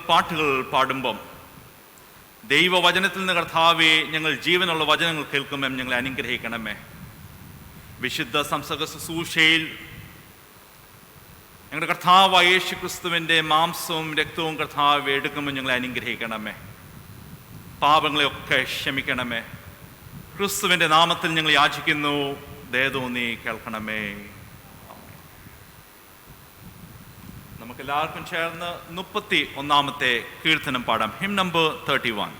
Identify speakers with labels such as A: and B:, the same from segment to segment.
A: പാട്ടുകൾ പാടുമ്പം ദൈവവചനത്തിൽ നിന്ന് കർത്താവെ ഞങ്ങൾ ജീവനുള്ള വചനങ്ങൾ കേൾക്കുമ്പം ഞങ്ങളെ അനുഗ്രഹിക്കണമേ. വിശുദ്ധ സംസർഗ ശുശ്രൂഷയിൽ ഞങ്ങളുടെ കർത്താവായ യേശു ക്രിസ്തുവിൻ്റെ മാംസവും രക്തവും കർത്താവ് എടുക്കുമ്പോൾ ഞങ്ങളെ അനുഗ്രഹിക്കണമേ. പാപങ്ങളെയൊക്കെ ക്ഷമിക്കണമേ. ക്രിസ്തുവിൻ്റെ നാമത്തിൽ ഞങ്ങൾ യാചിക്കുന്നു, ദയതോന്നി കേൾക്കണമേ. നമുക്കെല്ലാവർക്കും ചേർന്ന് 31 കീർത്തനം പാടാം. Him number 31.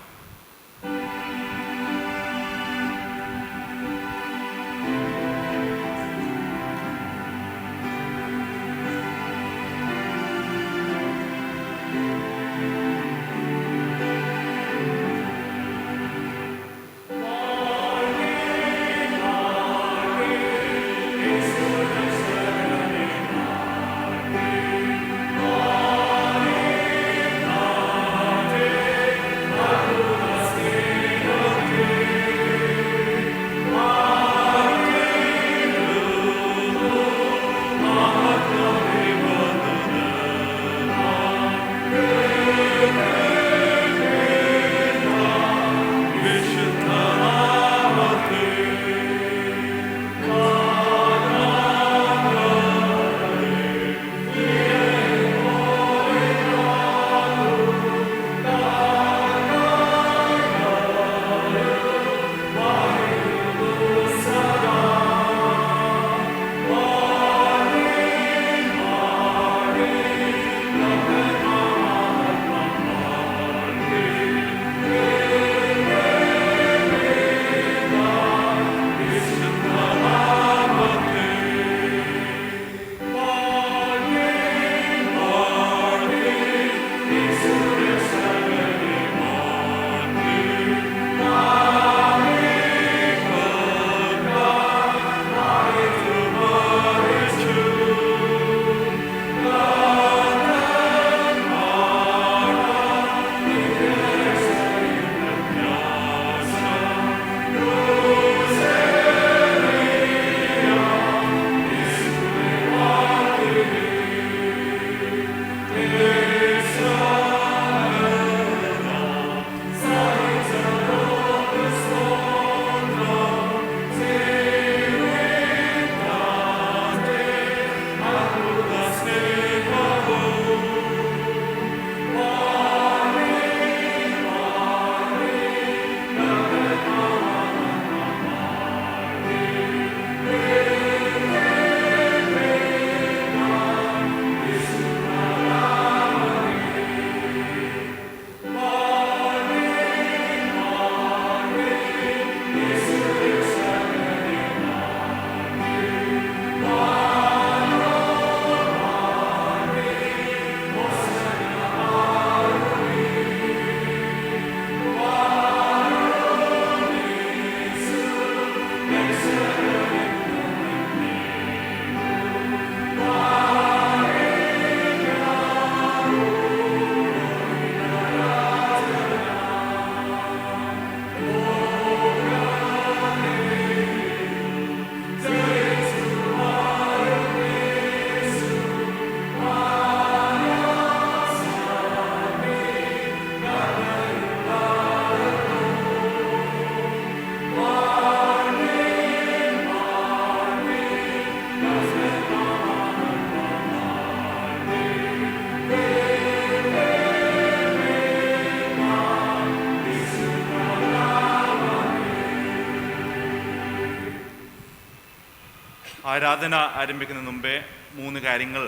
A: ആരാധന ആരംഭിക്കുന്നതിന് മുമ്പേ 3 കാര്യങ്ങൾ,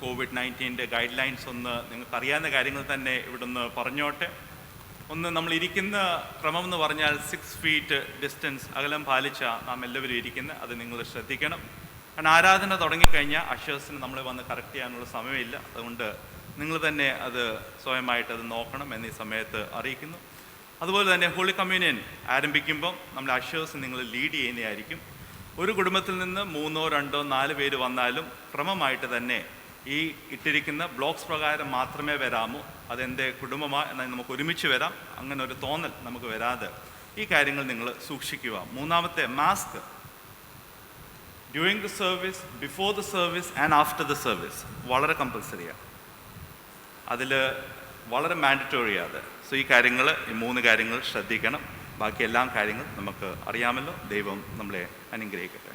A: COVID-19 ഗൈഡ് ലൈൻസ് ഒന്ന് നിങ്ങൾക്ക് അറിയാവുന്ന കാര്യങ്ങൾ തന്നെ ഇവിടുന്ന് പറഞ്ഞോട്ടെ. ഒന്ന്, നമ്മൾ ഇരിക്കുന്ന ക്രമം എന്ന് പറഞ്ഞാൽ 6 ഫീറ്റ് ഡിസ്റ്റൻസ് അകലം പാലിച്ച നാം എല്ലാവരും ഇരിക്കുന്നത്, അത് നിങ്ങൾ ശ്രദ്ധിക്കണം. കാരണം ആരാധന തുടങ്ങിക്കഴിഞ്ഞാൽ അഷേഴ്സിന് നമ്മളെ വന്ന് കറക്റ്റ് ചെയ്യാനുള്ള സമയമില്ല. അതുകൊണ്ട് നിങ്ങൾ തന്നെ അത് സ്വയമായിട്ട് അത് നോക്കണം എന്നീ സമയത്ത് അറിയിക്കുന്നു. അതുപോലെ തന്നെ ഹോളി കമ്മ്യൂണിയൻ ആരംഭിക്കുമ്പം നമ്മൾ അഷേഴ്സ് നിങ്ങൾ ലീഡ് ചെയ്യുന്നതായിരിക്കും. ഒരു കുടുംബത്തിൽ നിന്ന് 3, 2, 4 പേര് വന്നാലും ക്രമമായിട്ട് തന്നെ ഈ ഇട്ടിരിക്കുന്ന ബ്ലോക്സ് പ്രകാരം മാത്രമേ വരാമൂ. അതെൻ്റെ കുടുംബമാണ് എന്നാൽ നമുക്ക് ഒരുമിച്ച് വരാം, അങ്ങനെ ഒരു തോന്നൽ നമുക്ക് വരാതെ ഈ കാര്യങ്ങൾ നിങ്ങൾ സൂക്ഷിക്കുക. 3-ാമത്തെ, mask during the service, before the service and after the service വളരെ കമ്പൽസറിയാണ്. അതിൽ വളരെ മാൻഡറ്റോറിയാണ് അത്. സോ ഈ 3 കാര്യങ്ങൾ ശ്രദ്ധിക്കണം. ബാക്കി എല്ലാ കാര്യങ്ങളും നമുക്ക് അറിയാമല്ലോ. ദൈവം നമ്മളെ അനുഗ്രഹിക്കട്ടെ.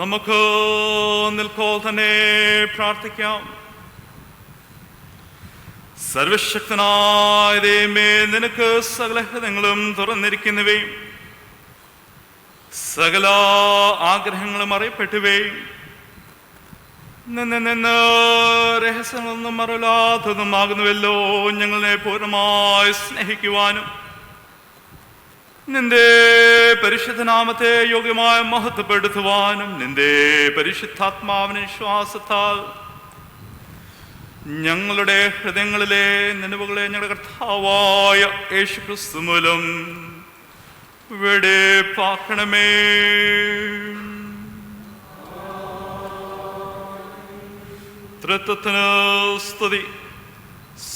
A: നമുക്ക് നിൽക്കോ തന്നെ പ്രാർത്ഥിക്കാം. സർവശക്തനായ ദൈവമേ, നിനക്ക് സകല ഹൃദയങ്ങളും തുറന്നിരിക്കുന്നവയും സകല ആഗ്രഹങ്ങളും അറിയപ്പെട്ടുവയും നിന്ന് രഹസ്യങ്ങളൊന്നും മറലാത്തതുമാകുന്നുവല്ലോ. ഞങ്ങളെ പൂർണ്ണമായി സ്നേഹിക്കുവാനും നിന്റെ പരിശുദ്ധനാമത്തെ യോഗ്യമായി മഹത്വപ്പെടുത്തുവാനും നിന്റെ പരിശുദ്ധാത്മാവിന്റെ വിശ്വാസത്താൽ ഞങ്ങളുടെ ഹൃദയങ്ങളിലെ നനവുകളെ ഞങ്ങളുടെ കർത്താവായ യേശുക്രിസ്തു മൂലം വെടിപ്പാക്കണമേ. ത്രിത്വത്തിന് സ്തുതി.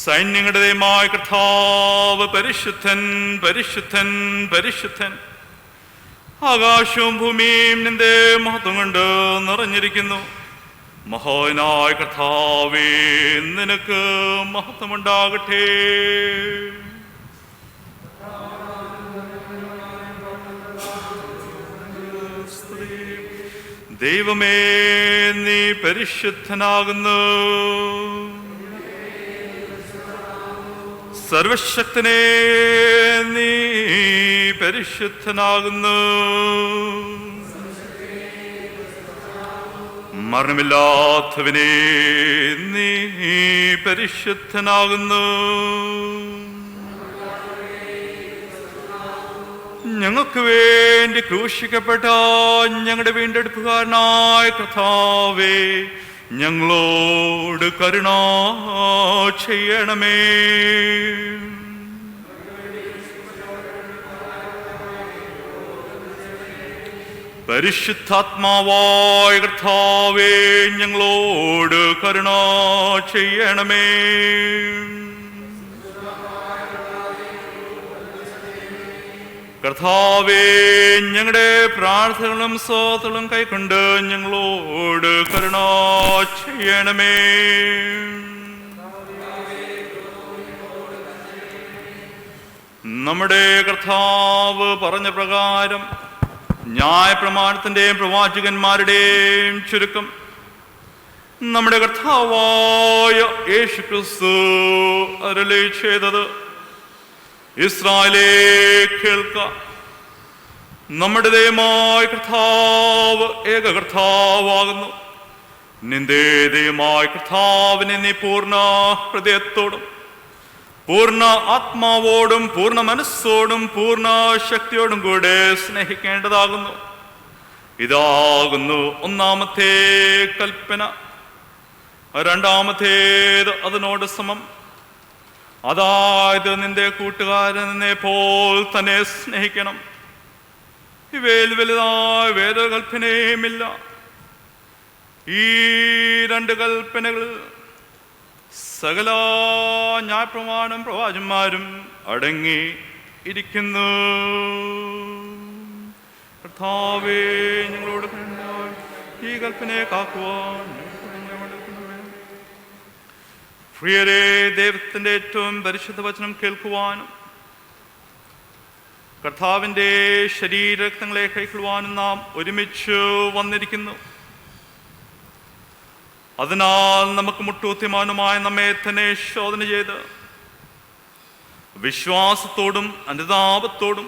A: സൈന്യങ്ങളുടെ ദൈവമായ കർത്താവ് പരിശുദ്ധൻ, പരിശുദ്ധൻ, പരിശുദ്ധൻ. ആകാശവും ഭൂമിയും നിന്റെ മഹത്വം കൊണ്ട് നിറഞ്ഞിരിക്കുന്നു. മഹാനായ കർത്താവേ, നിനക്ക് മഹത്വമുണ്ടാകട്ടെ. ദൈവമേ, നീ പരിശുദ്ധനാകുന്നു. സർവശക്തനേ, നീ പരിശുദ്ധനാകുന്നു. മരണമില്ലാത്തവനേ, നീ പരിശുദ്ധനാകുന്നു. ഞങ്ങൾക്ക് വേണ്ടി ക്രൂശിക്കപ്പെട്ട ഞങ്ങളുടെ വീണ്ടെടുപ്പുകാരനായ കർത്താവേ, ഞങ്ങളോട് കരുണ ചെയ്യണമേ. പരിശുദ്ധാത്മാവായ കർത്താവേ, ഞങ്ങളോട് കരുണ ചെയ്യണമേ. കർത്താവേ, ഞങ്ങളുടെ പ്രാർത്ഥനകളും സ്തോത്രങ്ങളും കൈക്കൊണ്ട് ഞങ്ങളോട് കരുണ ചെയ്യണമേ. നമ്മുടെ കർത്താവ് പറഞ്ഞ പ്രകാരം ന്യായപ്രമാണത്തിന്റെയും പ്രവാചകന്മാരുടെയും ചുരുക്കം നമ്മുടെ കർത്താവായ യേശുക്രിസ്തു അരുളി ചെയ്തത്: ഇസ്രായേലേ, കേൾക്ക, നമ്മുടെ ദൈവമായ കർത്താവ് ഏക കർത്താവാകുന്നു. നിന്റെ ദൈവമായ കർത്താവിനെ നീ പൂർണ്ണ ഹൃദയത്തോടും പൂർണ്ണ ആത്മാവോടും പൂർണ്ണ മനസ്സോടും പൂർണ്ണ ശക്തിയോടും കൂടെ സ്നേഹിക്കേണ്ടതാകുന്നു. ഇതാകുന്നു ഒന്നാമത്തെ കൽപ്പന. രണ്ടാമത്തേത് അതിനോട് സമം. അതായത്, നിന്റെ കൂട്ടുകാരനെ പോൽ തന്നെ സ്നേഹിക്കണം. ഇവയിൽ വലുതായ വേറെ കൽപ്പനയുമില്ല. ഈ 2 കൽപ്പനകൾ സകല ന്യായപ്രമാണം പ്രവാചകന്മാരും അടങ്ങി ഇരിക്കുന്നു. കർത്താവേ, ഞങ്ങളോട് ഈ കൽപ്പനയെ കാക്കുവാൻ. പ്രിയരേ, ദൈവത്തിന്റെ ഏറ്റവും പരിശുദ്ധ വചനം കേൾക്കുവാനും കർത്താവിന്റെ ശരീരരക്തങ്ങളെ കൈക്കൊള്ളുവാനും നാം ഒരുമിച്ച് വന്നിരിക്കുന്നു. അതിനാൽ നമുക്ക് മുട്ടൂത്തിമാനുമായ നമ്മെ തന്നെ ശോധന ചെയ്ത് വിശ്വാസത്തോടും അനുതാപത്തോടും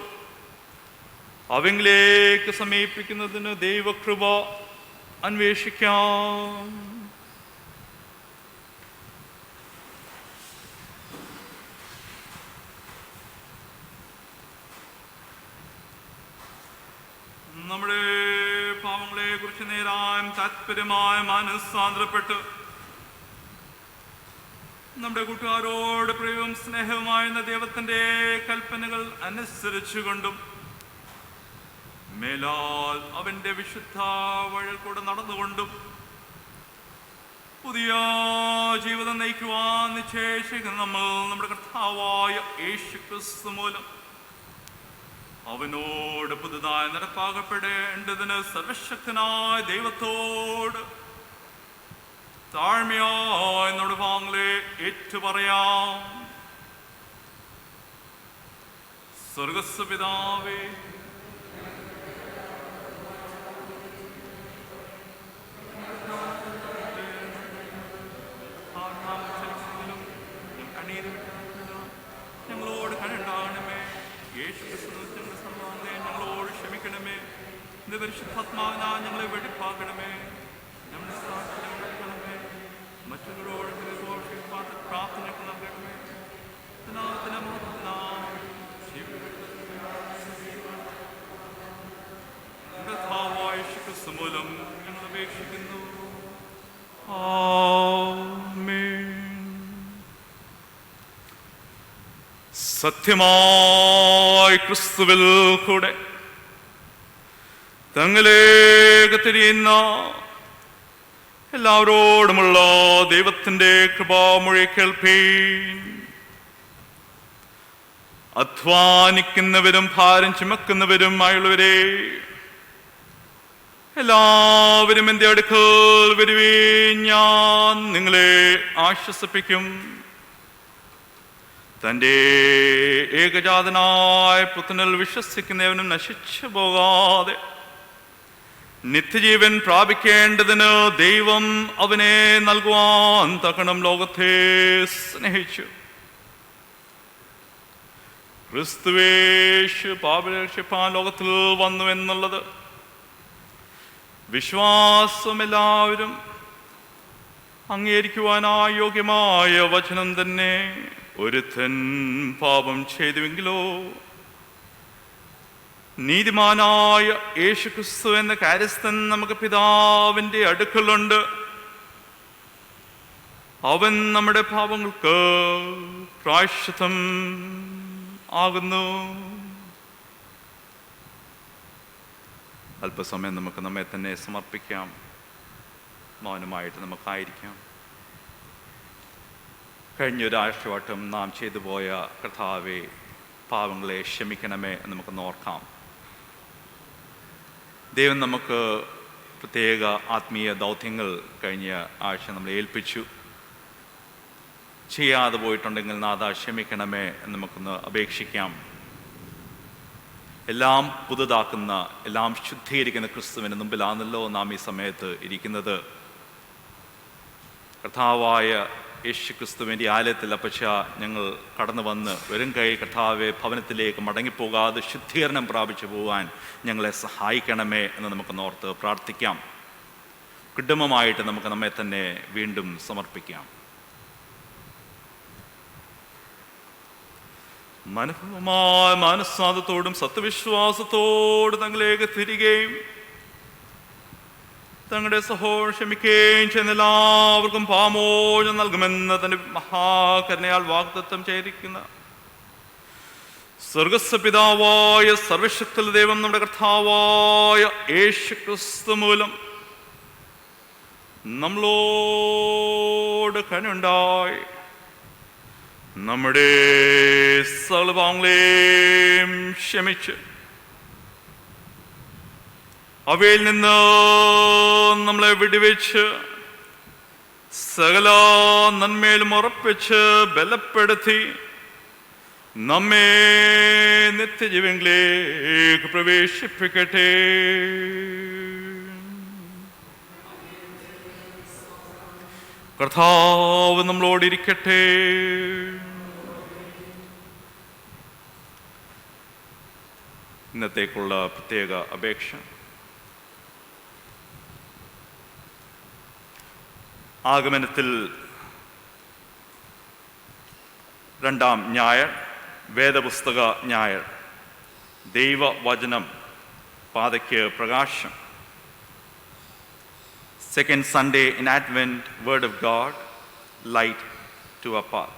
A: അവങ്കിലേക്ക് സമീപിക്കുന്നതിന് ദൈവകൃപ അന്വേഷിക്കാം. നമ്മുടെ പാവങ്ങളെ കുറിച്ച് നേരാൻ താത്പര്യമായ മനസ്സാന്തരപ്പെട്ട് നമ്മുടെ കൂട്ടുകാരോട് പ്രിയവും സ്നേഹവുമായിരുന്ന ദൈവത്തിന്റെ കൽപ്പനകൾ അനുസരിച്ചുകൊണ്ടും മേലാൽ അവന്റെ വിശുദ്ധ വഴിയിൽ കൂടെ നടന്നുകൊണ്ടും പുതിയ ജീവിതം നയിക്കുവാൻ നിശ്ചയിച്ചിരിക്കുന്ന നമ്മൾ നമ്മുടെ കർത്താവായ യേശുക്രിസ്തു മൂലം അവനോട് പുതുതായി നടപ്പാക്കപ്പെടേണ്ടതിന് സർവശക്തനായ ദൈവത്തോട് താഴ്മയായി നമ്മുടെ പാങ്ങളെ ഏറ്റുപറയാം. സ്വർഗസ്വപിതാവേ, ഞങ്ങളോട് കരുണയുണ്ടാകണമേ. യേശുക്രിസ്തുവിന്റെ സമ്മാനത്തെ ഞങ്ങളോട് ക്ഷമിക്കണമേ. നിന്റെ പരിശുദ്ധാത്മാവിനാൽ ഞങ്ങളെ വെടിപ്പാക്കണമേ. ഞങ്ങളുടെ സാക്ഷ്യം നൽകണമേ. മറ്റുള്ളവരോട് ഘോഷിക്കാത്ത പ്രാർത്ഥനയ്ക്ക് നൽകണമേ. കർത്താവായ യേശുക്രിസ്തു മൂലം ഞങ്ങൾ അപേക്ഷിക്കുന്നു. ആമേൻ. സത്യമായി ക്രിസ്തുവിൽ കൂടെ തങ്ങളിലേക്ക് തിരിയുന്ന എല്ലാവരോടുമുള്ള ദൈവത്തിൻ്റെ കൃപാമൊഴി കേൾപ്പീൻ. അധ്വാനിക്കുന്നവരും ഭാരം ചുമക്കുന്നവരും ആയുള്ളവരെ എല്ലാവരും എൻ്റെ അടുക്കൽ വരുവീൻ, ഞാൻ നിങ്ങളെ ആശ്വസിപ്പിക്കും. തൻ്റെ ഏകജാതനായ പുത്രനിൽ വിശ്വസിക്കുന്നവനും നശിച്ചു പോകാതെ നിത്യജീവൻ പ്രാപിക്കേണ്ടതിന് ദൈവം അവനെ നൽകുവാൻ തക്കണം ലോകത്തെ സ്നേഹിച്ചു. ക്രിസ്തുവേശു പാപികളെ രക്ഷിപ്പാൻ ലോകത്തിൽ വന്നു എന്നുള്ളത് വിശ്വാസം എല്ലാവരും അംഗീകരിക്കുവാനായി യോഗ്യമായ വചനം തന്നെ. ഒരുത്തൻ പാപം ചെയ്തുവെങ്കിലോ നീതിമാനായ യേശുക്രിസ്തു എന്ന കാര്യസ്ഥൻ നമുക്ക് പിതാവിൻ്റെ അടുക്കലുണ്ട്. അവൻ നമ്മുടെ പാപങ്ങൾക്ക് പ്രായശ്ചിത്തം ആകുന്നു. അല്പസമയം നമുക്ക് നമ്മെ തന്നെ സമർപ്പിക്കാം. മൗനമായിട്ട് നമുക്കായിരിക്കാം. കഴിഞ്ഞൊരാഴ്ചവട്ടം നാം ചെയ്തു പോയ കർത്താവേ, പാവങ്ങളെ ക്ഷമിക്കണമേ എന്ന് നമുക്ക് ഓർക്കാം. ദൈവം നമുക്ക് പ്രത്യേക ആത്മീയ ദൗത്യങ്ങൾ കഴിഞ്ഞ ആഴ്ച നമ്മളെ ഏൽപ്പിച്ചു. ചെയ്യാതെ പോയിട്ടുണ്ടെങ്കിൽ നാഥ ക്ഷമിക്കണമേ എന്ന് നമുക്കൊന്ന് അപേക്ഷിക്കാം. എല്ലാം പുതുതാക്കുന്ന, എല്ലാം ശുദ്ധീകരിക്കുന്ന ക്രിസ്തുവിന് മുമ്പിലാണല്ലോ നാം ഈ സമയത്ത് ഇരിക്കുന്നത്. കർത്താവായ യേശു ക്രിസ്തുവിൻ്റെ ആലയത്തിൽ അപ്പച്ച ഞങ്ങൾ കടന്നു വന്ന് വെറും കൈ കർത്താവെ ഭവനത്തിലേക്ക് മടങ്ങിപ്പോകാതെ ശുദ്ധീകരണം പ്രാപിച്ചു പോകാൻ ഞങ്ങളെ സഹായിക്കണമേ എന്ന് നമുക്ക് ഓർത്ത് പ്രാർത്ഥിക്കാം. കുടുംബമായിട്ട് നമുക്ക് നമ്മെ തന്നെ വീണ്ടും സമർപ്പിക്കാം. മനഃപൂർവമായ മനസ്സാദത്തോടും സത്യവിശ്വാസത്തോടും തങ്ങളിലേക്ക് തിരികെയും തങ്ങളുടെ സഹോദരൻ ക്ഷമിക്കുകയും ചെയ്യുന്ന എല്ലാവർക്കും പാമോചനം നൽകുമെന്ന് തന്റെ മഹാകരുണയാൽ വാഗ്ദത്തം ചെയ്തിരിക്കുന്ന സ്വർഗസ്വപിതാവായ സർവശക്തൻ ദൈവം നമ്മുടെ കർത്താവായ യേശുക്രിസ്തു മൂലം നമ്മളോട് കരുണയുണ്ടായി നമ്മുടെ സകല പാപങ്ങളെയും ക്ഷമിച്ച് അവയിൽ നിന്ന് നമ്മളെ വിടുവിച്ച് സകല നന്മയിലും ഉറപ്പിച്ച് ബലപ്പെടുത്തി നമ്മെ നിത്യജീവനിലേക്ക് പ്രവേശിപ്പിക്കട്ടെ. കർത്താവ് നമ്മളോടിരിക്കട്ടെ. ഇന്നത്തേക്കുള്ള പ്രത്യേക അപേക്ഷ. ആഗമനത്തിൽ രണ്ടാം ഞായർ, വേദപുസ്തക ഞായർ, ദൈവവചനം പാതയ്ക്ക് പ്രകാശം. Second Sunday in Advent, Word of God, light to our path.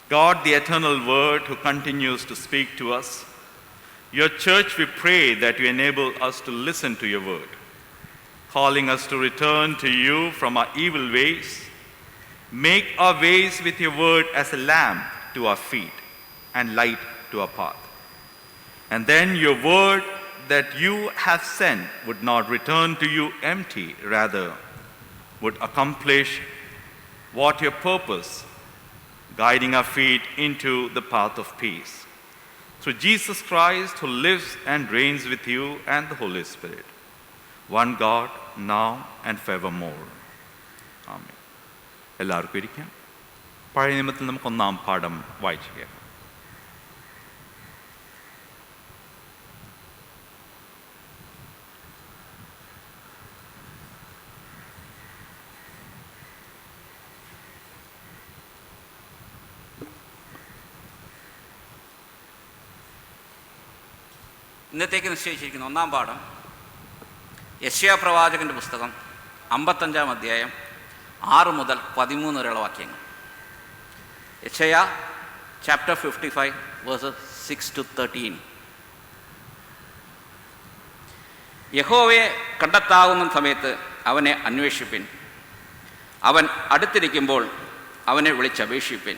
A: God, the eternal Word who continues to speak to us, your church, we pray that you enable us to listen to your word, calling us to return to you from our evil ways. Make our ways with your word as a lamp to our feet and light to our path. And then your word that you have sent would not return to you empty, rather would accomplish what your purpose, guiding our feet into the path of peace. Through Jesus Christ, who lives and reigns with you and the Holy Spirit, one God, now and forevermore. ആമേൻ. എല്ലാവർക്കും ഇരിക്കാം. പഴയ നിയമത്തിൽ നമുക്ക് 1-ാം പാഠം വായിച്ചു കേൾക്കാം.
B: ഇന്നത്തേക്ക് നിശ്ചയിച്ചിരിക്കുന്ന 1-ാം പാഠം യെശയ്യാ പ്രവാചകൻ്റെ പുസ്തകം 55-ാം അധ്യായം 6 മുതൽ 13 വരെയുള്ള വാക്യങ്ങൾ. യെശയ്യാ ചാപ്റ്റർ 55 വേഴ്സസ് 6-13. യഹോവയെ കണ്ടെത്താവുന്ന സമയത്ത് അവനെ അന്വേഷിപ്പിൻ, അവൻ അടുത്തിരിക്കുമ്പോൾ അവനെ വിളിച്ചപേക്ഷിപ്പിൻ.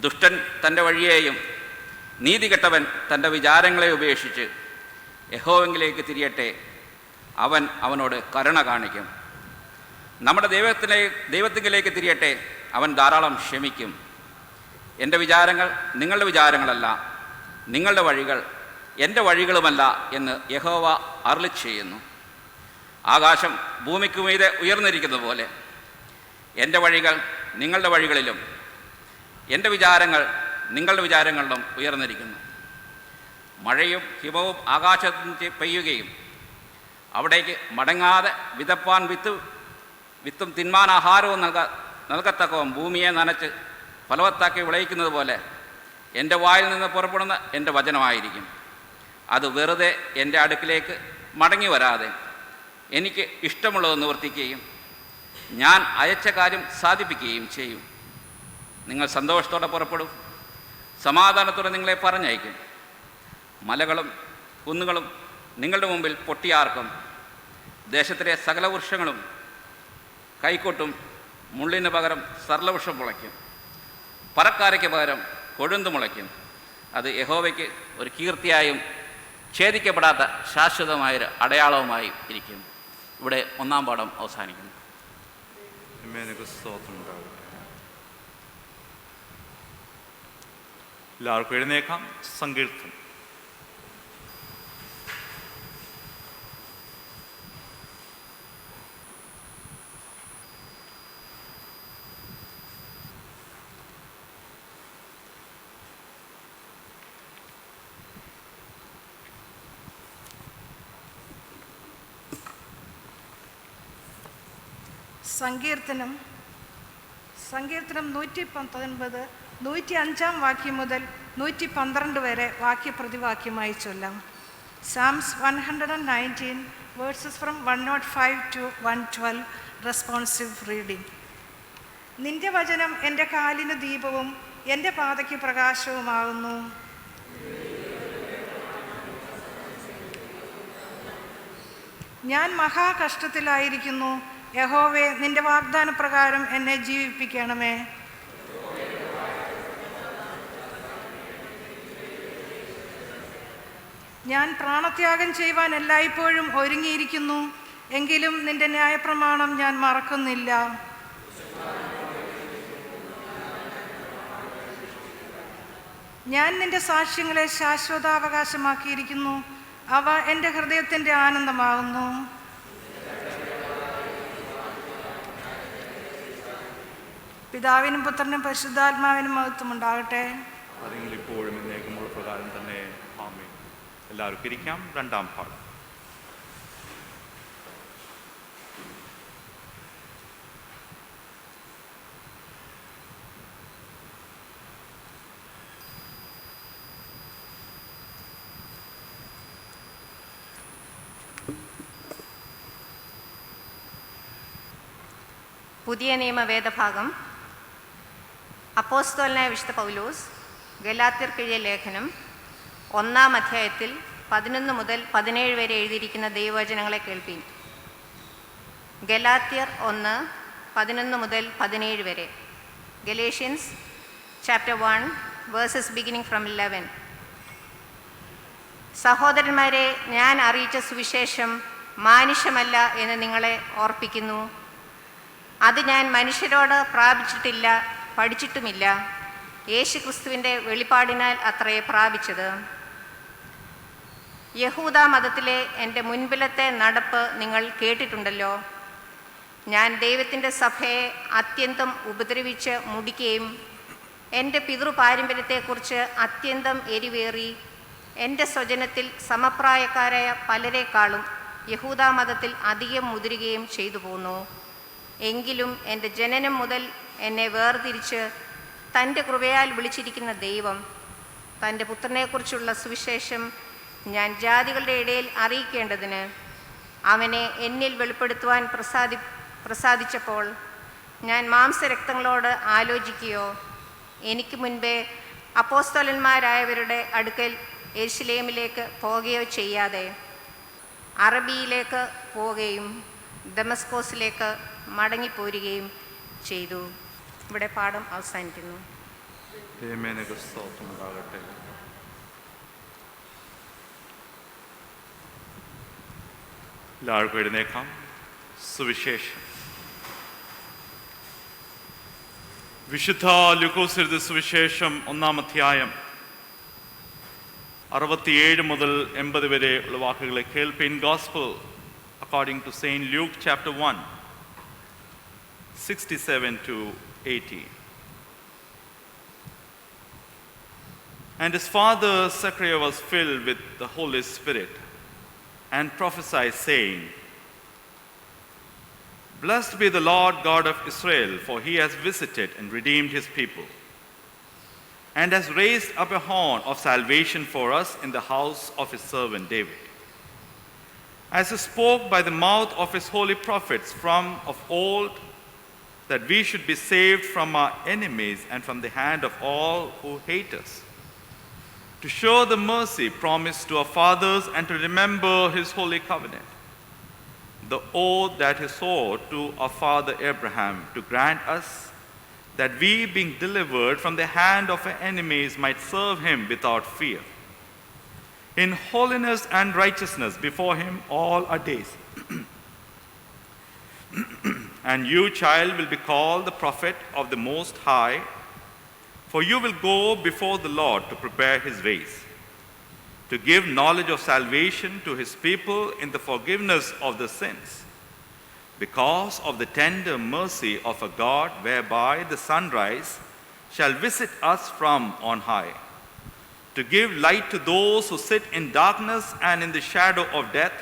B: ദുഷ്ടൻ തൻ്റെ വഴിയെയും നീതികെട്ടവൻ തൻ്റെ വിചാരങ്ങളെ ഉപേക്ഷിച്ച് യഹോവയിലേക്ക് തിരിയട്ടെ, അവൻ അവനോട് കരുണ കാണിക്കും. നമ്മുടെ ദൈവത്തിലേക്ക് തിരിയട്ടെ, അവൻ ധാരാളം ക്ഷമിക്കും. എൻ്റെ വിചാരങ്ങൾ നിങ്ങളുടെ വിചാരങ്ങളല്ല, നിങ്ങളുടെ വഴികൾ എൻ്റെ വഴികളുമല്ല എന്ന് യഹോവ അരുളിച്ചെയ്യുന്നു. ആകാശം ഭൂമിക്ക് മീതെ ഉയർന്നിരിക്കുന്ന പോലെ എൻ്റെ വഴികൾ നിങ്ങളുടെ വഴികളിലും എൻ്റെ വിചാരങ്ങൾ നിങ്ങളുടെ വിചാരങ്ങളിലും ഉയർന്നിരിക്കുന്നു. മഴയും ഹിമവും ആകാശത്ത് പെയ്യുകയും അവിടേക്ക് മടങ്ങാതെ വിതപ്പാൻ വിത്തും തിന്മാൻ ആഹാരവും നൽകത്തക്കവും ഭൂമിയെ നനച്ച് ഫലവത്താക്കി വിളയിക്കുന്നത് പോലെ എൻ്റെ വായിൽ നിന്ന് പുറപ്പെടുന്ന എൻ്റെ വചനമായിരിക്കും. അത് വെറുതെ എൻ്റെ അടുക്കിലേക്ക് മടങ്ങി വരാതെ എനിക്ക് ഇഷ്ടമുള്ളത് നിവർത്തിക്കുകയും ഞാൻ അയച്ച കാര്യം സാധിപ്പിക്കുകയും ചെയ്യും. നിങ്ങൾ സന്തോഷത്തോടെ പുറപ്പെടും, സമാധാനത്തോടെ നിങ്ങളെ പറഞ്ഞയക്കും. മലകളും കുന്നുകളും നിങ്ങളുടെ മുമ്പിൽ പൊട്ടിയാർക്കും. ദേശത്തിലെ സകല വൃക്ഷങ്ങളും കൈക്കോട്ടും മുള്ളിന് പകരം സർലവൃക്ഷം മുളയ്ക്കും. പറക്കാരയ്ക്ക് പകരം കൊഴുന്തു മുളയ്ക്കും. അത് യഹോവയ്ക്ക് ഒരു കീർത്തിയായും ഛേദിക്കപ്പെടാത്ത ശാശ്വതമായൊരു അടയാളവുമായി ഇരിക്കും. ഇവിടെ 1-ാം പാഠം അവസാനിക്കുന്നു.
A: എല്ലാവർക്കും എഴുന്നേക്കാം. സങ്കീർത്തനം.
C: സങ്കീർത്തനം 119 105-ാം വാക്യം മുതൽ 112 വരെ വാക്യപ്രതിവാക്യമായി ചൊല്ലാം. Psalms 119 verses from 105 to 112 responsive reading. നിന്റെ വചനം എൻ്റെ കാലിന് ദീപവും എൻ്റെ പാതയ്ക്ക് പ്രകാശവുമാകുന്നു. ഞാൻ മഹാകഷ്ടത്തിലായിരിക്കുന്നു. യഹോവേ, നിന്റെ വാഗ്ദാനപ്രകാരം എന്നെ ജീവിപ്പിക്കണമേ. ഞാൻ പ്രാണത്യാഗം ചെയ്യുവാൻ എല്ലായ്പ്പോഴും ഒരുങ്ങിയിരിക്കുന്നു. എങ്കിലും നിന്റെ ന്യായപ്രമാണം ഞാൻ മറക്കുന്നില്ല. ഞാൻ നിന്റെ സാക്ഷ്യങ്ങളെ ശാശ്വതാവകാശമാക്കിയിരിക്കുന്നു. അവ എൻ്റെ ഹൃദയത്തിൻ്റെ ആനന്ദമാകുന്നു. പിതാവിനും പുത്രനും പരിശുദ്ധാത്മാവിനും മഹത്വമുണ്ടാകട്ടെ.
A: ഇപ്പോഴും എന്നേക്കുമുള്ള പ്രകാരം തന്നെ. ആമേൻ. എല്ലാവർക്കും ഇരിക്കാം. 2-ാം പാഠം.
D: പുതിയ നിയമ വേദഭാഗം അപ്പോസ്തലനായ വിശുദ്ധ പൗലോസ് ഗലാത്യർക്കെഴുതിയ ലേഖനം 1-ാം അധ്യായത്തിൽ 11 മുതൽ 17 വരെ എഴുതിയിരിക്കുന്ന ദൈവവചനങ്ങളെ കേൾപ്പീൻ. ഗലാത്യർ 1 11 മുതൽ 17 വരെ. Galatians chapter 1 versus beginning from 11. സഹോദരന്മാരെ, ഞാൻ അറിയിച്ച സുവിശേഷം മാനുഷ്യമല്ല എന്ന് നിങ്ങളെ ഓർപ്പിക്കുന്നു. അത് ഞാൻ മനുഷ്യരോട് പ്രാപിച്ചിട്ടില്ല, പഠിച്ചിട്ടുമില്ല. യേശു ക്രിസ്തുവിൻ്റെ വെളിപ്പാടിനാൽ അത്രേ പ്രാപിച്ചത്. യഹൂദ മതത്തിലെ എൻ്റെ മുൻപിലത്തെ നടപ്പ് നിങ്ങൾ കേട്ടിട്ടുണ്ടല്ലോ. ഞാൻ ദൈവത്തിൻ്റെ സഭയെ അത്യന്തം ഉപദ്രവിച്ച് മുടിക്കുകയും എൻ്റെ പിതൃപാരമ്പര്യത്തെക്കുറിച്ച് അത്യന്തം എരിവേറി എൻ്റെ സ്വജനത്തിൽ സമപ്രായക്കാരായ പലരെക്കാളും യഹൂദ മതത്തിൽ അധികം മുതിരുകയും ചെയ്തു പോന്നു. എങ്കിലും എൻ്റെ ജനനം മുതൽ എന്നെ വേർതിരിച്ച് തൻ്റെ കൃപയാൽ വിളിച്ചിരിക്കുന്ന ദൈവം തൻ്റെ പുത്രനെക്കുറിച്ചുള്ള സുവിശേഷം ഞാൻ ജാതികളുടെ ഇടയിൽ അറിയിക്കേണ്ടതിന് അവനെ എന്നിൽ വെളിപ്പെടുത്തുവാൻ പ്രസാദിച്ചപ്പോൾ ഞാൻ മാംസരക്തങ്ങളോട് ആലോചിക്കുകയോ എനിക്ക് മുൻപേ അപ്പോസ്തലന്മാരായവരുടെ അടുക്കൽ യെരുശലേമിലേക്ക് പോകുകയോ ചെയ്യാതെ അറബിയിലേക്ക് പോവുകയും ദമസ്കോസിലേക്ക് മടങ്ങിപ്പോരുകയും ചെയ്തു. ഇവിടെ പാഠം അവസാനിക്കുന്നു.
A: എല്ലാവർക്കും എഴുന്നേക്കാം. സുവിശേഷം. വിശുദ്ധ ലൂക്കോസ് എഴുതിയ സുവിശേഷം 1-ാം അധ്യായം 67 മുതൽ 80 വരെ ഉള്ള വാക്കുകളെ കേൾപ്പിൻ. Gospel according to saint Luke chapter 1, 67 to 80. And his father Zechariah was filled with the Holy Spirit and prophesied, saying, Blessed be the Lord God of Israel, for he has visited and redeemed his people, and has raised up a horn of salvation for us in the house of his servant David, as he spoke by the mouth of his holy prophets from of old, that we should be saved from our enemies and from the hand of all who hate us, to show the mercy promised to our fathers and to remember his holy covenant, the oath that he swore to our father Abraham, to grant us that we, being delivered from the hand of our enemies, might serve him without fear, in holiness and righteousness before him all our days. And you, child, will be called the prophet of the Most High, for you will go before the Lord to prepare his ways, to give knowledge of salvation to his people in the forgiveness of the sins, because of the tender mercy of a God, whereby the sunrise shall visit us from on high, to give light to those who sit in darkness and in the shadow of death,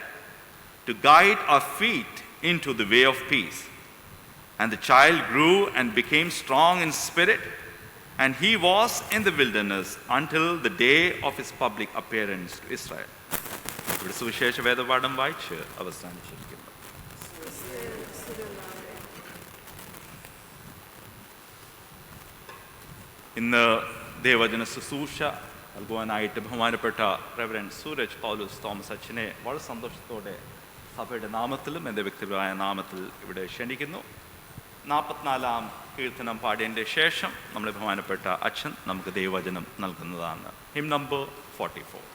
A: to guide our feet into the way of peace. And the child grew and became strong in spirit, and he was in the wilderness until the day of his public appearance to Israel. ഇവിടെ സുവിശേഷ വേദപാഠം വായിച്ച് അവസാനിച്ചിരിക്കുന്നു. ഇന്ന് ദേവജന ശുശ്രൂഷ നൽകുവാനായിട്ട് ബഹുമാനപ്പെട്ട Reverend Sooraj പൗലോസ് Thomas അച്ഛനെ വളരെ സന്തോഷത്തോടെ സഭയുടെ നാമത്തിലും എൻ്റെ വ്യക്തിപരമായ നാമത്തിൽ ഇവിടെ ക്ഷണിക്കുന്നു. 44-ാം കീർത്തനം പാടിയതിൻ്റെ ശേഷം നമ്മളെ ബഹുമാനപ്പെട്ട അച്ഛൻ നമുക്ക് ദൈവവചനം നൽകുന്നതാണ്. Him number 44.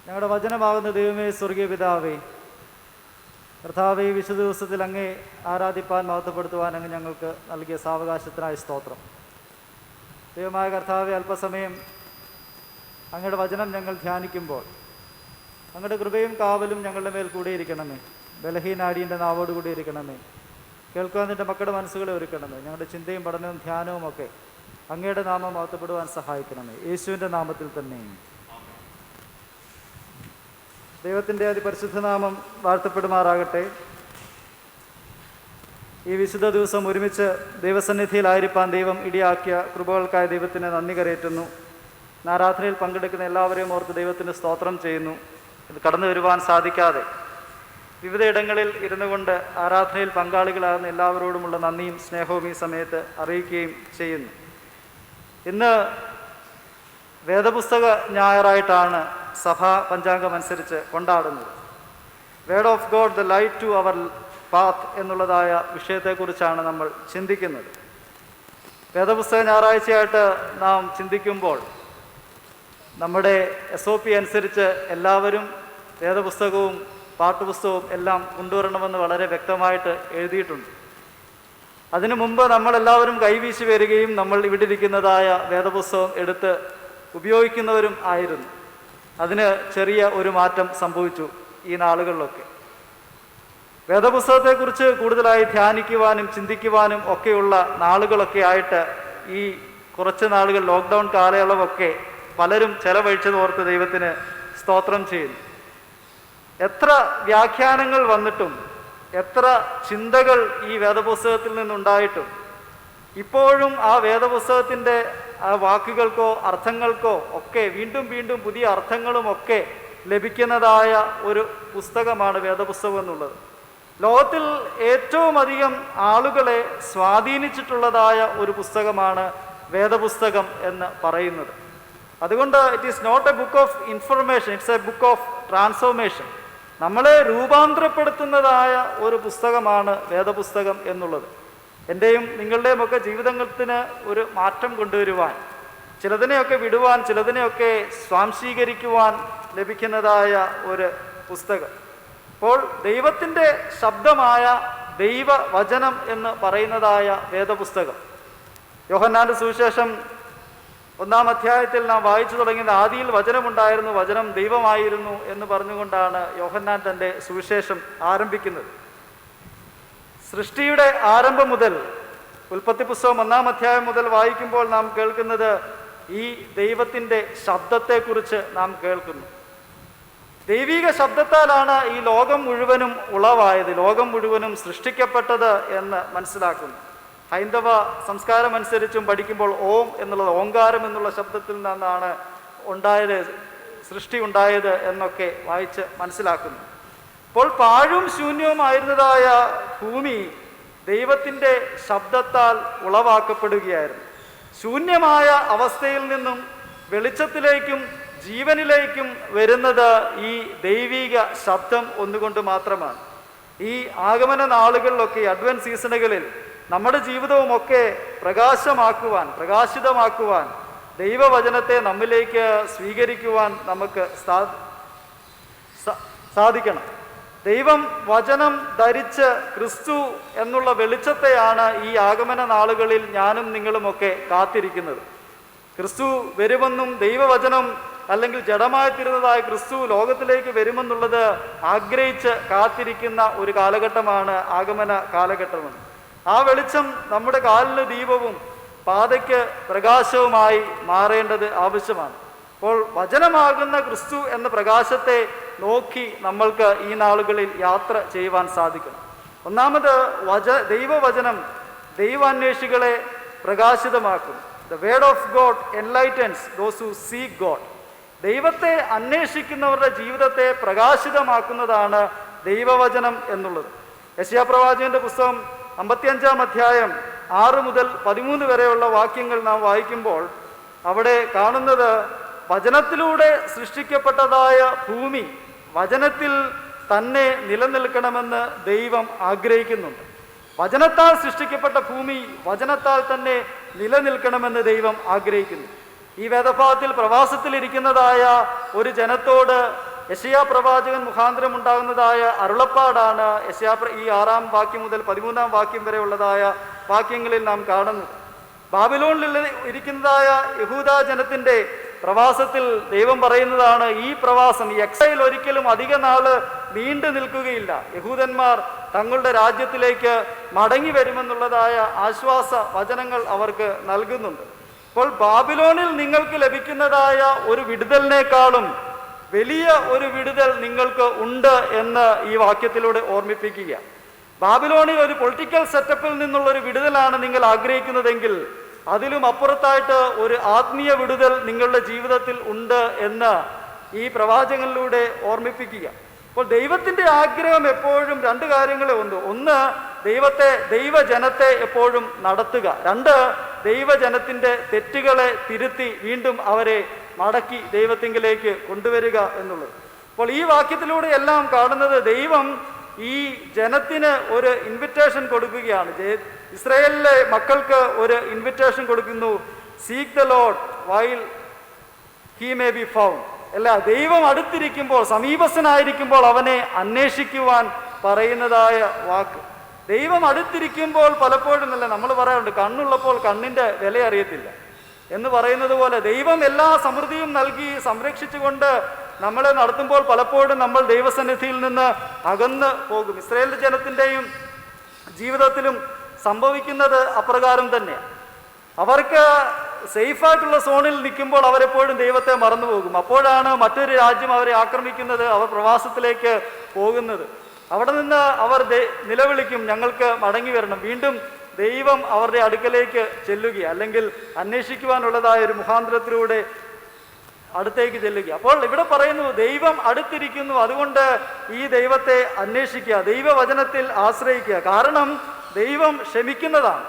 E: ഞങ്ങളുടെ വചനമാകുന്ന ദൈവമേ, സ്വർഗീയ പിതാവേ, കർത്താവേ, വിശുദ്ധ ദിവസത്തിൽ അങ്ങേ ആരാധിപ്പാൻ മഹത്വപ്പെടുത്തുവാൻ അങ്ങ് ഞങ്ങൾക്ക് നൽകിയ സാവകാശത്തിനായി സ്തോത്രം. ദൈവമായ കർത്താവെ, അല്പസമയം അങ്ങയുടെ വചനം ഞങ്ങൾ ധ്യാനിക്കുമ്പോൾ അങ്ങയുടെ കൃപയും കാവലും ഞങ്ങളുടെ മേൽ കൂടിയിരിക്കണമേ. ബലഹീനാടിയുടെ നാവോട് കൂടിയിരിക്കണമേ. കേൾക്കുവാൻ നിൻ്റെ മക്കളുടെ മനസ്സുകളെ ഒരുക്കണമേ. ഞങ്ങളുടെ ചിന്തയും പഠനവും ധ്യാനവും ഒക്കെ അങ്ങയുടെ നാമം മഹത്വപ്പെടുവാൻ സഹായിക്കണമേ. യേശുവിൻ്റെ നാമത്തിൽ തന്നെ. ദൈവത്തിൻ്റെ അതിപരിശുദ്ധ നാമം വാഴ്ത്തപ്പെടുമാറാകട്ടെ. ഈ വിശുദ്ധ ദിവസം ഒരുമിച്ച് ദൈവസന്നിധിയിലായിരിക്കാൻ ദൈവം ഇടിയാക്കിയ കൃപകൾക്കായി ദൈവത്തിന് നന്ദി കരയറ്റുന്നു. ആരാധനയിൽ പങ്കെടുക്കുന്ന എല്ലാവരെയും ഓർത്ത് ദൈവത്തിന് സ്തോത്രം ചെയ്യുന്നു. ഇത് കടന്നു വരുവാൻ സാധിക്കാതെ വിവിധയിടങ്ങളിൽ ഇരുന്നു കൊണ്ട് ആരാധനയിൽ പങ്കാളികളാകുന്ന എല്ലാവരോടുമുള്ള നന്ദിയും സ്നേഹവും ഈ സമയത്ത് അറിയിക്കുകയും ചെയ്യുന്നു. ഇന്ന് വേദപുസ്തക ഞായറായിട്ടാണ് സഭാ പഞ്ചാംഗം അനുസരിച്ച് കൊണ്ടാടുന്നത്. Word of God, the light to our path എന്നുള്ളതായ വിഷയത്തെക്കുറിച്ചാണ് നമ്മൾ ചിന്തിക്കുന്നത്. വേദപുസ്തക ഞായറാഴ്ചയായിട്ട് നാം ചിന്തിക്കുമ്പോൾ നമ്മുടെ SOP അനുസരിച്ച് എല്ലാവരും വേദപുസ്തകവും പാട്ടുപുസ്തകവും എല്ലാം കൊണ്ടുവരണമെന്ന് വളരെ വ്യക്തമായിട്ട് എഴുതിയിട്ടുണ്ട്. അതിനു മുമ്പ് നമ്മളെല്ലാവരും കൈവീശി വരികയും നമ്മൾ ഇവിടെ ഇരിക്കുന്നതായ വേദപുസ്തകം എടുത്ത് ഉപയോഗിക്കുന്നവരും ആയിരുന്നു. അതിന് ചെറിയ ഒരു മാറ്റം സംഭവിച്ചു ഈ നാളുകളിലൊക്കെ. വേദപുസ്തകത്തെക്കുറിച്ച് കൂടുതലായി ധ്യാനിക്കുവാനും ചിന്തിക്കുവാനും ഒക്കെയുള്ള നാളുകളൊക്കെ ആയിട്ട് ഈ കുറച്ച് നാളുകൾ ലോക്ക്ഡൗൺ കാലയളവൊക്കെ പലരും ചെലവഴിച്ചതോർത്ത് ദൈവത്തിന് സ്തോത്രം ചെയ്യുന്നു. എത്ര വ്യാഖ്യാനങ്ങൾ വന്നിട്ടും എത്ര ചിന്തകൾ ഈ വേദപുസ്തകത്തിൽ നിന്നുണ്ടായിട്ടും ഇപ്പോഴും ആ വേദപുസ്തകത്തിൻ്റെ ആ വാക്കുകൾക്കോ അർത്ഥങ്ങൾക്കോ ഒക്കെ വീണ്ടും വീണ്ടും പുതിയ അർത്ഥങ്ങളും ഒക്കെ ലഭിക്കുന്നതായ ഒരു പുസ്തകമാണ് വേദപുസ്തകം എന്നുള്ളത്. ലോകത്തിൽ ഏറ്റവും അധികം ആളുകളെ സ്വാധീനിച്ചിട്ടുള്ളതായ ഒരു പുസ്തകമാണ് വേദപുസ്തകം എന്ന് പറയുന്നത്. അതുകൊണ്ട് it is not a book of information, it's a book of transformation. നമ്മളെ രൂപാന്തരപ്പെടുത്തുന്നതായ ഒരു പുസ്തകമാണ് വേദപുസ്തകം എന്നുള്ളത്. എൻ്റെയും നിങ്ങളുടെയും ഒക്കെ ജീവിതത്തിന് ഒരു മാറ്റം കൊണ്ടുവരുവാൻ, ചിലതിനെയൊക്കെ വിടുവാൻ, ചിലതിനെയൊക്കെ സ്വാംശീകരിക്കുവാൻ ലഭിക്കുന്നതായ ഒരു പുസ്തകം. അപ്പോൾ ദൈവത്തിൻ്റെ ശബ്ദമായ ദൈവവചനം എന്ന് പറയുന്നതായ വേദപുസ്തകം, യോഹന്നാന്റെ സുവിശേഷം 1-ാം അധ്യായത്തിൽ നാം വായിച്ചു തുടങ്ങിയത് ആദിയിൽ വചനമുണ്ടായിരുന്നു, വചനം ദൈവമായിരുന്നു എന്ന് പറഞ്ഞുകൊണ്ടാണ് യോഹന്നാൻ തൻ്റെ സുവിശേഷം ആരംഭിക്കുന്നത്. സൃഷ്ടിയുടെ ആരംഭം മുതൽ ഉൽപ്പത്തി പുസ്തകം 1-ാം അധ്യായം മുതൽ വായിക്കുമ്പോൾ നാം കേൾക്കുന്നത് ഈ ദൈവത്തിൻ്റെ ശബ്ദത്തെക്കുറിച്ച് നാം കേൾക്കുന്നു. ദൈവിക ശബ്ദത്താലാണ് ഈ ലോകം മുഴുവനും ഉളവായത്, ലോകം മുഴുവനും സൃഷ്ടിക്കപ്പെട്ടത് എന്ന് മനസ്സിലാക്കുന്നു. ഹൈന്ദവ സംസ്കാരം അനുസരിച്ചും പഠിക്കുമ്പോൾ ഓം എന്നുള്ളത് ഓങ്കാരം എന്നുള്ള ശബ്ദത്തിൽ നിന്നാണ് സൃഷ്ടി ഉണ്ടായത് എന്നൊക്കെ വായിച്ച് മനസ്സിലാക്കുന്നു. അപ്പോൾ പാഴും ശൂന്യവുമായിരുന്നതായ ഭൂമി ദൈവത്തിൻ്റെ ശബ്ദത്താൽ ഉളവാക്കപ്പെടുകയായിരുന്നു. ശൂന്യമായ അവസ്ഥയിൽ നിന്നും വെളിച്ചത്തിലേക്കും ജീവനിലേക്കും വരുന്നത് ഈ ദൈവിക ശബ്ദം ഒന്നുകൊണ്ട് മാത്രമാണ്. ഈ ആഗമന നാളുകളിലൊക്കെ, അഡ്വന്റ് സീസണുകളിൽ നമ്മുടെ ജീവിതവുമൊക്കെ പ്രകാശിതമാക്കുവാൻ ദൈവവചനത്തെ നമ്മിലേക്ക് സ്വീകരിക്കുവാൻ നമുക്ക് സാധിക്കണം. ദൈവം വചനം ധരിച്ച് ക്രിസ്തു എന്നുള്ള വെളിച്ചത്തെയാണ് ഈ ആഗമന നാളുകളിൽ ഞാനും നിങ്ങളുമൊക്കെ കാത്തിരിക്കുന്നത്. ക്രിസ്തു വരുമെന്നും ദൈവവചനം അല്ലെങ്കിൽ ജഡമായി തീരുന്നതായ ക്രിസ്തു ലോകത്തിലേക്ക് വരുമെന്നുള്ളത് ആഗ്രഹിച്ച് കാത്തിരിക്കുന്ന ഒരു കാലഘട്ടമാണ് ആഗമന കാലഘട്ടമെന്ന്. ആ വെളിച്ചം നമ്മുടെ കാലിന് ദീപവും പാതയ്ക്ക് പ്രകാശവുമായി മാറേണ്ടത് ആവശ്യമാണ്. അപ്പോൾ വചനമാകുന്ന ക്രിസ്തു എന്ന പ്രകാശത്തെ നോക്കി നമ്മൾക്ക് ഈ നാളുകളിൽ യാത്ര ചെയ്യുവാൻ സാധിക്കണം. ഒന്നാമത് ദൈവവചനം ദൈവാന്വേഷികളെ പ്രകാശിതമാക്കും. The word of God enlightens those who seek God. ദൈവത്തെ അന്വേഷിക്കുന്നവരുടെ ജീവിതത്തെ പ്രകാശിതമാക്കുന്നതാണ് ദൈവവചനം എന്നുള്ളത്. യെശയ്യാ പ്രവാചകന്റെ പുസ്തകം 55-ാം അധ്യായം 6 മുതൽ 13 വരെയുള്ള വാക്യങ്ങൾ നാം വായിക്കുമ്പോൾ അവിടെ കാണുന്നത്, വചനത്തിലൂടെ സൃഷ്ടിക്കപ്പെട്ടതായ ഭൂമി വചനത്തിൽ തന്നെ നിലനിൽക്കണമെന്ന് ദൈവം ആഗ്രഹിക്കുന്നുണ്ട്. വചനത്താൽ സൃഷ്ടിക്കപ്പെട്ട ഭൂമി വചനത്താൽ തന്നെ നിലനിൽക്കണമെന്ന് ദൈവം ആഗ്രഹിക്കുന്നു. ഈ വേദഭാഗത്തിൽ പ്രവാസത്തിലിരിക്കുന്നതായ ഒരു ജനത്തോട് യെശയ്യാ പ്രവാചകൻ മുഖാന്തരം ഉണ്ടാകുന്നതായ അരുളപ്പാടാണ് ഈ 6-ാം വാക്യം മുതൽ 13-ാം വാക്യം വരെയുള്ളതായ വാക്യങ്ങളിൽ നാം കാണുന്നത്. ബാബിലോണിൽ ഇരിക്കുന്നതായ യഹൂദ ജനത്തിൻ്റെ പ്രവാസത്തിൽ ദൈവം പറയുന്നതാണ്, ഈ പ്രവാസം, ഈ എക്സൈൽ ഒരിക്കലും അധിക നാള് നീണ്ടു നിൽക്കുകയില്ല. യഹൂദന്മാർ തങ്ങളുടെ രാജ്യത്തിലേക്ക് മടങ്ങി വരുമെന്നുള്ളതായ ആശ്വാസ വചനങ്ങൾ അവർക്ക് നൽകുന്നുണ്ട്. അപ്പോൾ ബാബിലോണിൽ നിങ്ങൾക്ക് ലഭിക്കുന്നതായ ഒരു വിടുതലിനേക്കാളും വലിയ ഒരു വിടുതൽ നിങ്ങൾക്ക് ഉണ്ട് എന്ന് ഈ വാക്യത്തിലൂടെ ഓർമ്മിപ്പിക്കുക. ബാബിലോണിൽ ഒരു പൊളിറ്റിക്കൽ സെറ്റപ്പിൽ നിന്നുള്ളൊരു വിടുതലാണ് നിങ്ങൾ ആഗ്രഹിക്കുന്നതെങ്കിൽ അതിലും അപ്പുറത്തായിട്ട് ഒരു ആത്മീയ വിടുതൽ നിങ്ങളുടെ ജീവിതത്തിൽ ഉണ്ട് എന്ന് ഈ പ്രവാചകനിലൂടെ ഓർമ്മിപ്പിക്കുക. അപ്പോൾ ദൈവത്തിൻ്റെ ആഗ്രഹം എപ്പോഴും 2 കാര്യങ്ങളെ ഉണ്ട്. ഒന്ന്, ദൈവജനത്തെ എപ്പോഴും നടത്തുക. 2, ദൈവജനത്തിൻ്റെ തെറ്റുകളെ തിരുത്തി വീണ്ടും അവരെ മടക്കി ദൈവത്തിങ്കിലേക്ക് കൊണ്ടുവരിക എന്നുള്ളത്. അപ്പോൾ ഈ വാക്യത്തിലൂടെ എല്ലാം കാണുന്നത്, ദൈവം ഈ ജനത്തിന് ഒരു ഇൻവിറ്റേഷൻ കൊടുക്കുകയാണ്. ഇസ്രായേലിലെ മക്കൾക്ക് ഒരു ഇൻവിറ്റേഷൻ കൊടുക്കുന്നു, seek the Lord while he may be found. അല്ല, ദൈവം അടുത്തിരിക്കുമ്പോൾ, സമീപസ്ഥനായിരിക്കുമ്പോൾ അവനെ അന്വേഷിക്കുവാൻ പറയുന്നതായ വാക്ക്. ദൈവം അടുത്തിരിക്കുമ്പോൾ പലപ്പോഴും നമ്മൾ പറയാറുണ്ട്, കണ്ണുള്ളപ്പോൾ കണ്ണിൻ്റെ വില അറിയത്തില്ല എന്ന് പറയുന്നത് പോലെ, ദൈവം എല്ലാ സമൃദ്ധിയും നൽകി സംരക്ഷിച്ചുകൊണ്ട് നമ്മളെ നടത്തുമ്പോൾ പലപ്പോഴും നമ്മൾ ദൈവസന്നിധിയിൽ നിന്ന് അകന്ന് പോകും. ഇസ്രായേൽ ജനത്തിൻ്റെയും ജീവിതത്തിലും സംഭവിക്കുന്നത് അപ്രകാരം തന്നെയാണ്. അവർക്ക് സേഫായിട്ടുള്ള സോണിൽ നിൽക്കുമ്പോൾ അവരെപ്പോഴും ദൈവത്തെ മറന്നു പോകും. അപ്പോഴാണ് മറ്റൊരു രാജ്യം അവരെ ആക്രമിക്കുന്നത്, അവർ പ്രവാസത്തിലേക്ക് പോകുന്നത്. അവിടെ നിന്ന് അവർ നിലവിളിക്കും, ഞങ്ങൾക്ക് മടങ്ങി വരണം. വീണ്ടും ദൈവം അവരുടെ അടുക്കലേക്ക് ചെല്ലുക, അല്ലെങ്കിൽ അന്വേഷിക്കുവാനുള്ളതായ ഒരു മുഖാന്തരത്തിലൂടെ അടുത്തേക്ക് ചെല്ലുക. അപ്പോൾ ഇവിടെ പറയുന്നു, ദൈവം അടുത്തിരിക്കുന്നു, അതുകൊണ്ട് ഈ ദൈവത്തെ അന്വേഷിക്കുക, ദൈവവചനത്തിൽ ആശ്രയിക്കുക. കാരണം ദൈവം ക്ഷമിക്കുന്നതാണ്.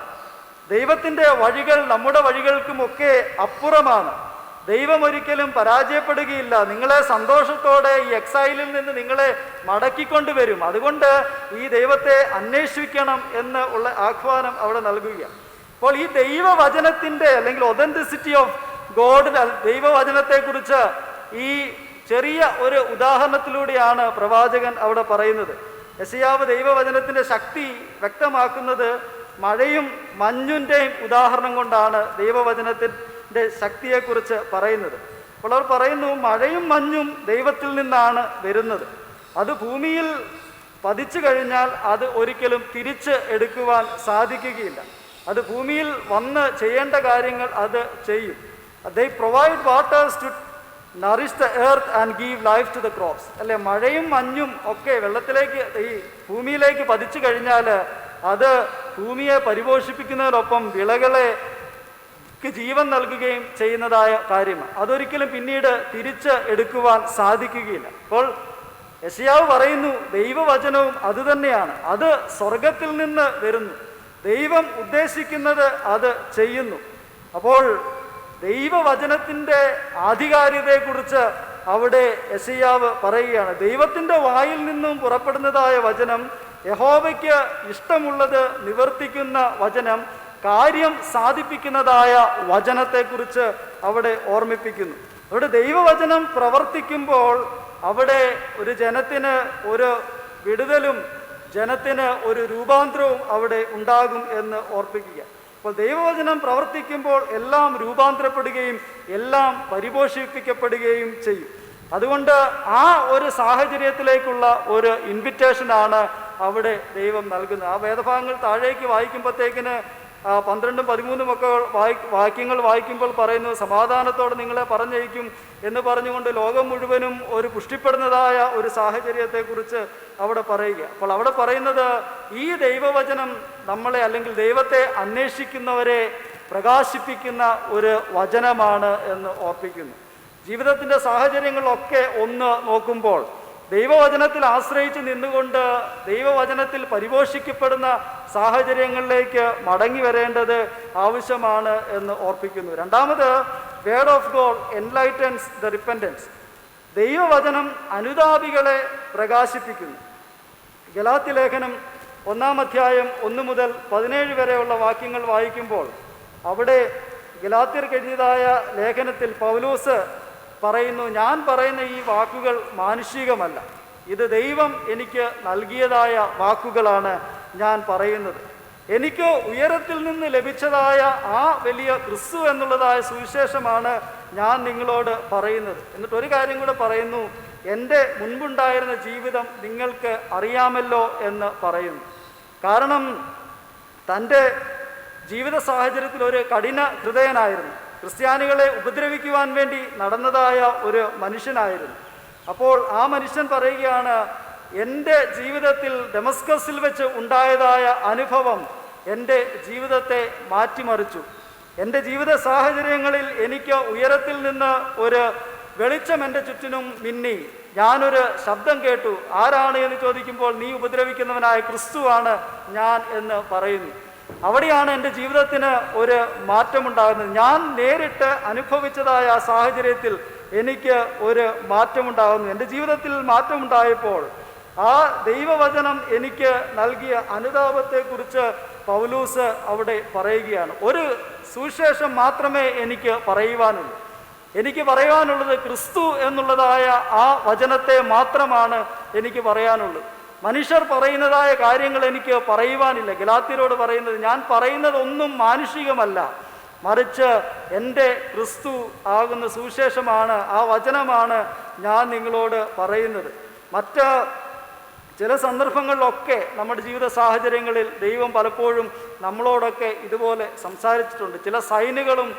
E: ദൈവത്തിൻ്റെ വഴികൾ നമ്മുടെ വഴികൾക്കുമൊക്കെ അപ്പുറമാണ്. ദൈവം ഒരിക്കലും പരാജയപ്പെടുകയില്ല. നിങ്ങളെ സന്തോഷത്തോടെ ഈ എക്സൈലിൽ നിന്ന് നിങ്ങളെ മടക്കിക്കൊണ്ടുവരും. അതുകൊണ്ട് ഈ ദൈവത്തെ അന്വേഷിക്കണം എന്ന് ഉള്ള ആഹ്വാനം അവിടെ നൽകുക. അപ്പോൾ ഈ ദൈവവചനത്തിൻ്റെ അല്ലെങ്കിൽ ഒതൻറ്റിസിറ്റി ഓഫ് ഗോഡ്, ദൈവവചനത്തെക്കുറിച്ച് ഈ ചെറിയ ഒരു ഉദാഹരണത്തിലൂടെയാണ് പ്രവാചകൻ അവിടെ പറയുന്നത്. യെശയ്യാവ് ദൈവവചനത്തിൻ്റെ ശക്തി വ്യക്തമാക്കുന്നത് മഴയും മഞ്ഞിൻ്റെയും ഉദാഹരണം കൊണ്ടാണ് ദൈവവചനത്തിൻ്റെ ശക്തിയെക്കുറിച്ച് പറയുന്നത്. അപ്പോൾ അവർ പറയുന്നു, മഴയും മഞ്ഞും ദൈവത്തിൽ നിന്നാണ് വരുന്നത്. അത് ഭൂമിയിൽ പതിച്ചു കഴിഞ്ഞാൽ അത് ഒരിക്കലും തിരിച്ച് എടുക്കുവാൻ സാധിക്കുകയില്ല. അത് ഭൂമിയിൽ വന്ന് ചെയ്യേണ്ട കാര്യങ്ങൾ അത് ചെയ്യും. They provide waters to nourish the earth and give life to the crops. അല്ലെ, മഴയും മഞ്ഞും ഒക്കെ വെള്ളത്തിലേക്ക്, ഈ ഭൂമിയിലേക്ക് പതിച്ചു കഴിഞ്ഞാൽ അത് ഭൂമിയെ പരിപോഷിപ്പിക്കുന്നതിനൊപ്പം വിളകളെ ജീവൻ നൽകുകയും ചെയ്യുന്നതായ കാര്യമാണ്. അതൊരിക്കലും പിന്നീട് തിരിച്ച് എടുക്കുവാൻ സാധിക്കുകയില്ല. അപ്പോൾ യെശയ്യാവ് പറയുന്നു, ദൈവവചനവും അതുതന്നെയാണ്. അത് സ്വർഗത്തിൽ നിന്ന് വരുന്നു. ദൈവം ഉദ്ദേശിക്കുന്നത് അത് ചെയ്യുന്നു. അപ്പോൾ ദൈവവചനത്തിൻ്റെ ആധികാരികതയെക്കുറിച്ച് അവിടെ യെശയ്യാവ് പറയുകയാണ്. ദൈവത്തിൻ്റെ വായിൽ നിന്നും പുറപ്പെടുന്നതായ വചനം, യഹോവയ്ക്ക് ഇഷ്ടമുള്ളത് നിവർത്തിക്കുന്ന വചനം, കാര്യം സാധിപ്പിക്കുന്നതായ വചനത്തെക്കുറിച്ച് അവിടെ ഓർമ്മിപ്പിക്കുന്നു. അവിടെ ദൈവവചനം പ്രവർത്തിക്കുമ്പോൾ അവിടെ ഒരു ജനത്തിന് ഒരു വിടുതലും ജനത്തിന് ഒരു രൂപാന്തരവും അവിടെ ഉണ്ടാകും എന്ന് ഓർപ്പിക്കുക. അപ്പോൾ ദൈവവചനം പ്രവർത്തിക്കുമ്പോൾ എല്ലാം രൂപാന്തരപ്പെടുകയും എല്ലാം പരിപോഷിപ്പിക്കപ്പെടുകയും ചെയ്യും. അതുകൊണ്ട് ആ ഒരു സാഹചര്യത്തിലേക്കുള്ള ഒരു ഇൻവിറ്റേഷനാണ് അവിടെ ദൈവം നൽകുന്നത്. ആ വേദഭാഗങ്ങൾ താഴേക്ക് വായിക്കുമ്പോഴത്തേക്കിന് 12, 13 ഒക്കെ വാക്യങ്ങൾ വായിക്കുമ്പോൾ പറയുന്നു, സമാധാനത്തോടെ നിങ്ങളെ പറഞ്ഞയക്കും എന്ന് പറഞ്ഞുകൊണ്ട് ലോകം മുഴുവനും ഒരു പുഷ്ടിപ്പെടുന്നതായ ഒരു സാഹചര്യത്തെക്കുറിച്ച് അവിടെ പറയുക. അപ്പോൾ അവിടെ പറയുന്നത് ഈ ദൈവവചനം നമ്മളെ, അല്ലെങ്കിൽ ദൈവത്തെ അന്വേഷിക്കുന്നവരെ പ്രകാശിപ്പിക്കുന്ന ഒരു വചനമാണ് എന്ന് ഓർപ്പിക്കുന്നു. ജീവിതത്തിൻ്റെ സാഹചര്യങ്ങളൊക്കെ ഒന്ന് നോക്കുമ്പോൾ ദൈവവചനത്തിൽ ആശ്രയിച്ച് നിന്നുകൊണ്ട് ദൈവവചനത്തിൽ പരിപോഷിക്കപ്പെടുന്ന സാഹചര്യങ്ങളിലേക്ക് മടങ്ങി വരേണ്ടത് ആവശ്യമാണ് എന്ന് ഓർപ്പിക്കുന്നു. രണ്ടാമത്, word of God enlightens the repentance. ദൈവവചനം അനുതാപികളെ പ്രകാശിപ്പിക്കുന്നു. ഗലാത്യ ലേഖനം 1-ാം അധ്യായം 1 മുതൽ 17 വരെയുള്ള വാക്യങ്ങൾ വായിക്കുമ്പോൾ അവിടെ ഗലാത്യർക്ക് എഴുതിയതായ ലേഖനത്തിൽ പൗലോസ് പറയുന്നു, ഞാൻ പറയുന്ന ഈ വാക്കുകൾ മാനുഷികമല്ല, ഇത് ദൈവം എനിക്ക് നൽകിയതായ വാക്കുകളാണ് ഞാൻ പറയുന്നത്. എനിക്ക് ഉയരത്തിൽ നിന്ന് ലഭിച്ചതായ ആ വലിയ ക്രിസ്തു എന്നുള്ളതായ സുവിശേഷമാണ് ഞാൻ നിങ്ങളോട് പറയുന്നത്. എന്നിട്ട് ഒരു കാര്യം കൂടെ പറയുന്നു, എൻ്റെ മുൻപുണ്ടായിരുന്ന ജീവിതം നിങ്ങൾക്ക് അറിയാമല്ലോ എന്ന് പറയുന്നു. കാരണം തൻ്റെ ജീവിത സാഹചര്യത്തിൽ ഒരു കഠിന ഹൃദയനായിരുന്നു, ക്രിസ്ത്യാനികളെ ഉപദ്രവിക്കുവാൻ വേണ്ടി നടന്നതായ ഒരു മനുഷ്യനായിരുന്നു. അപ്പോൾ ആ മനുഷ്യൻ പറയുകയാണ്, എൻ്റെ ജീവിതത്തിൽ ഡെമസ്കസിൽ വെച്ച് ഉണ്ടായതായ അനുഭവം എൻ്റെ ജീവിതത്തെ മാറ്റിമറിച്ചു. എൻ്റെ ജീവിത സാഹചര്യങ്ങളിൽ എനിക്ക് ഉയരത്തിൽ നിന്ന് ഒരു വെളിച്ചം എൻ്റെ ചുറ്റിനും മിന്നി. ഞാനൊരു ശബ്ദം കേട്ടു. ആരാണ് എന്ന് ചോദിക്കുമ്പോൾ, നീ ഉപദ്രവിക്കുന്നവനായ ക്രിസ്തുവാണ് ഞാൻ എന്ന് പറയുന്നു. അവിടെയാണ് എൻ്റെ ജീവിതത്തിന് ഒരു മാറ്റമുണ്ടാകുന്നത്. ഞാൻ നേരിട്ട് അനുഭവിച്ചതായ ആ സാഹചര്യത്തിൽ എനിക്ക് ഒരു മാറ്റമുണ്ടാകുന്നു. എൻ്റെ ജീവിതത്തിൽ മാറ്റമുണ്ടായപ്പോൾ ആ ദൈവവചനം എനിക്ക് നൽകിയ അനുതാപത്തെക്കുറിച്ച് പൗലൂസ് അവിടെ പറയുകയാണ്. ഒരു സുവിശേഷം മാത്രമേ എനിക്ക് പറയുവാനുള്ളൂ. എനിക്ക് പറയാനുള്ളത് ക്രിസ്തു എന്നുള്ളതായ ആ വചനത്തെ മാത്രമാണ് എനിക്ക് പറയാനുള്ളത്. മനുഷ്യർ പറയുന്നതായ കാര്യങ്ങൾ എനിക്ക് പറയുവാനില്ല. ഗലാത്യരോട് പറയുന്നത്, ഞാൻ പറയുന്നതൊന്നും മാനുഷികമല്ല, മറിച്ച് എൻ്റെ ക്രിസ്തു ആകുന്ന സുവിശേഷമാണ്, ആ വചനമാണ് ഞാൻ നിങ്ങളോട് പറയുന്നത്. മറ്റ് ചില സന്ദർഭങ്ങളിലൊക്കെ നമ്മുടെ ജീവിത സാഹചര്യങ്ങളിൽ ദൈവം പലപ്പോഴും നമ്മളോടൊക്കെ ഇതുപോലെ സംസാരിച്ചിട്ടുണ്ട്. ചില സൈനുകളും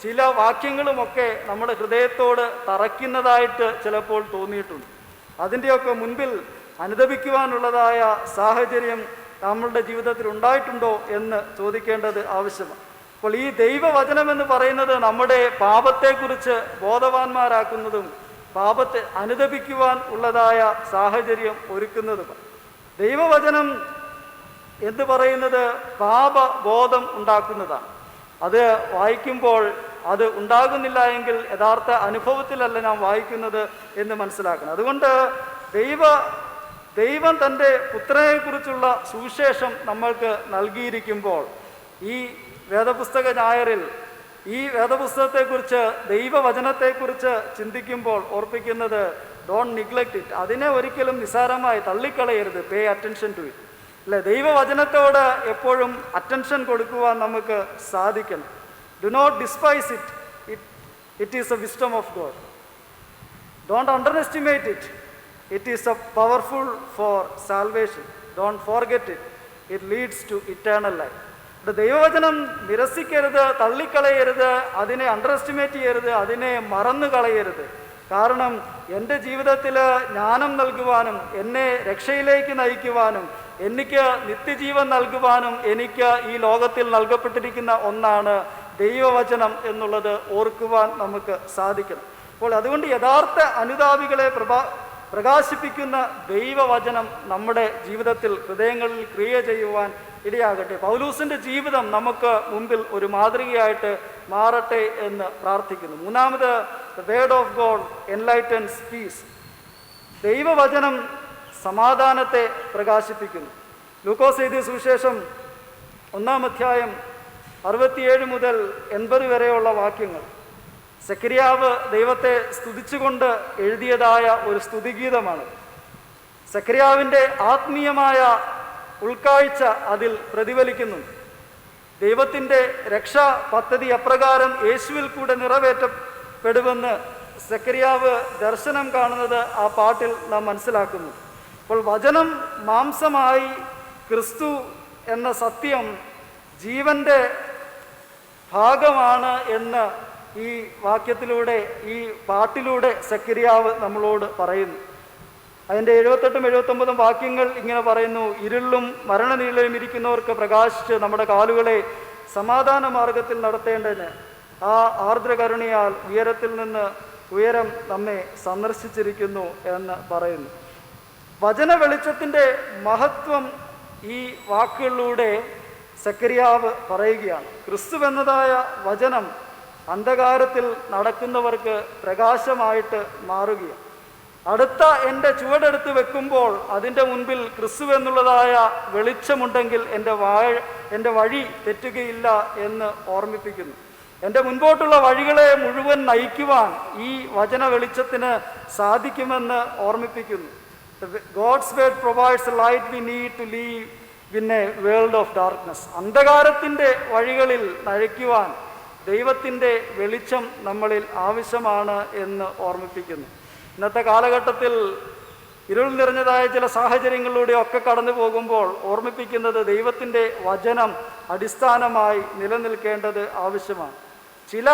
E: ചില വാക്യങ്ങളുമൊക്കെ നമ്മുടെ ഹൃദയത്തോട് തറയ്ക്കുന്നതായിട്ട് ചിലപ്പോൾ തോന്നിയിട്ടുണ്ട്. അതിൻ്റെയൊക്കെ മുൻപിൽ അനുദപിക്കുവാനുള്ളതായ സാഹചര്യം നമ്മളുടെ ജീവിതത്തിൽ ഉണ്ടായിട്ടുണ്ടോ എന്ന് ചോദിക്കേണ്ടത് ആവശ്യമാണ്. അപ്പോൾ ഈ ദൈവവചനം എന്ന് പറയുന്നത് നമ്മുടെ പാപത്തെക്കുറിച്ച് ബോധവാന്മാരാക്കുന്നതും പാപത്തെ അനുദപിക്കുവാൻ ഉള്ളതായ സാഹചര്യം ഒരുക്കുന്നതുമാണ്. ദൈവവചനം എന്ന് പറയുന്നത് പാപബോധം ഉണ്ടാക്കുന്നതാണ്. അത് വായിക്കുമ്പോൾ അത് ഉണ്ടാകുന്നില്ല എങ്കിൽ യഥാർത്ഥ അനുഭവത്തിലല്ല നാം വായിക്കുന്നത് എന്ന് മനസ്സിലാക്കണം. അതുകൊണ്ട് ദൈവം തൻ്റെ പുത്രനെക്കുറിച്ചുള്ള സുവിശേഷം നമ്മൾക്ക് നൽകിയിരിക്കുമ്പോൾ ഈ വേദപുസ്തക ഞായറിൽ ഈ വേദപുസ്തകത്തെക്കുറിച്ച് ദൈവവചനത്തെക്കുറിച്ച് ചിന്തിക്കുമ്പോൾ ഓർപ്പിക്കുന്നത്, ഡോണ്ട് നിഗ്ലക്റ്റ് ഇറ്റ്. അതിനെ ഒരിക്കലും നിസ്സാരമായി തള്ളിക്കളയരുത്. Pay attention to it. അല്ലെ, ദൈവവചനത്തോട് എപ്പോഴും അറ്റൻഷൻ കൊടുക്കുവാൻ നമുക്ക് സാധിക്കണം. Do not despise it. It is a wisdom of God. Don't underestimate it. It is a powerful for salvation. Don't forget it. It leads to eternal life. ദൈവവചനം നിരസിക്കരുത്, തള്ളിക്കളയരുത്, അതിനെ under estimate ചെയ്യരുത്, അതിനെ മറന്നു കളയരുത്. കാരണം എൻ്റെ ജീവിതത്തിൽ ജ്ഞാനം നൽകുവാനും എന്നെ രക്ഷയിലേക്ക് നയിക്കുവാനും എനിക്ക് നിത്യജീവൻ നൽകുവാനും എനിക്ക് ഈ ലോകത്തിൽ നൽകപ്പെട്ടിരിക്കുന്ന ഒന്നാണ് ദൈവവചനം എന്നുള്ളത് ഓർക്കുവാൻ നമുക്ക് സാധിക്കണം. അപ്പോൾ അതുകൊണ്ട് യഥാർത്ഥ അനുതാപികളെ പ്രകാശിപ്പിക്കുന്ന ദൈവവചനം നമ്മുടെ ജീവിതത്തിൽ ഹൃദയങ്ങളിൽ ക്രിയ ചെയ്യുവാൻ ഇടയാകട്ടെ. പൗലൂസിൻ്റെ ജീവിതം നമുക്ക് മുമ്പിൽ ഒരു മാതൃകയായിട്ട് മാറട്ടെ എന്ന് പ്രാർത്ഥിക്കുന്നു. മൂന്നാമത്, the word of God enlightens peace. ദൈവവചനം സമാധാനത്തെ പ്രകാശിപ്പിക്കുന്നു. ലൂക്കോസ് എഴുതിയ സുവിശേഷം 1-ാം അധ്യായം 67 മുതൽ 80 വരെയുള്ള വാക്യങ്ങൾ സെക്കരിയാവ് ദൈവത്തെ സ്തുതിച്ചുകൊണ്ട് എഴുതിയതായ ഒരു സ്തുതിഗീതമാണ്. സെക്കരിയാവിൻ്റെ ആത്മീയമായ ഉൾക്കാഴ്ച അതിൽ പ്രതിഫലിക്കുന്നു. ദൈവത്തിൻ്റെ രക്ഷാ പദ്ധതി അപ്രകാരം യേശുവിൽ കൂടെ നിറവേറ്റപ്പെടുമെന്ന് സെക്കരിയാവ് ദർശനം കാണുന്നത് ആ പാട്ടിൽ നാം മനസ്സിലാക്കുന്നു. അപ്പോൾ വചനം മാംസമായി ക്രിസ്തു എന്ന സത്യം ജീവൻ്റെ ഭാഗമാണ് എന്ന് ഈ വാക്യത്തിലൂടെ, ഈ പാട്ടിലൂടെ സക്കരിയാവ് നമ്മളോട് പറയുന്നു. അതിൻ്റെ 78 79 വാക്യങ്ങൾ ഇങ്ങനെ പറയുന്നു: ഇരുളിലും മരണനീളയിലും ഇരിക്കുന്നവർക്ക് പ്രകാശിച്ച് നമ്മുടെ കാലുകളെ സമാധാന മാർഗത്തിൽ നടത്തേണ്ടതിന് ആ ആർദ്രകരുണയാൽ ഉയരത്തിൽ നിന്ന് ഉയരം നമ്മെ സന്ദർശിച്ചിരിക്കുന്നു എന്ന് പറയുന്നു. വചന വെളിച്ചത്തിൻ്റെ മഹത്വം ഈ വാക്കുകളിലൂടെ സക്കരിയാവ് പറയുകയാണ്. ക്രിസ്തു എന്നതായ വചനം അന്ധകാരത്തിൽ നടക്കുന്നവർക്ക് പ്രകാശമായിട്ട് മാറുകയാണ്. അടുത്ത എൻ്റെ ചുവടെടുത്ത് വെക്കുമ്പോൾ അതിൻ്റെ മുൻപിൽ ക്രിസ്തു എന്നുള്ളതായ വെളിച്ചമുണ്ടെങ്കിൽ എൻ്റെ വഴി തെറ്റുകയില്ല എന്ന് ഓർമ്മിപ്പിക്കുന്നു. എൻ്റെ മുൻപോട്ടുള്ള വഴികളെ മുഴുവൻ നയിക്കുവാൻ ഈ വചന വെളിച്ചത്തിന് സാധിക്കുമെന്ന് ഓർമ്മിപ്പിക്കുന്നു. God's word provides the light we need to live in a world of darkness. അന്ധകാരത്തിൻ്റെ വഴികളിൽ നയിക്കുവാൻ ദൈവത്തിൻ്റെ വെളിച്ചം നമ്മളിൽ ആവശ്യമാണ് എന്ന് ഓർമ്മിപ്പിക്കുന്നു. ഇന്നത്തെ കാലഘട്ടത്തിൽ ഇരുൾ നിറഞ്ഞതായ ചില സാഹചര്യങ്ങളിലൂടെയൊക്കെ കടന്നു പോകുമ്പോൾ ഓർമ്മിപ്പിക്കുന്നത് ദൈവത്തിൻ്റെ വചനം അടിസ്ഥാനമായി നിലനിൽക്കേണ്ടത് ആവശ്യമാണ്. ചില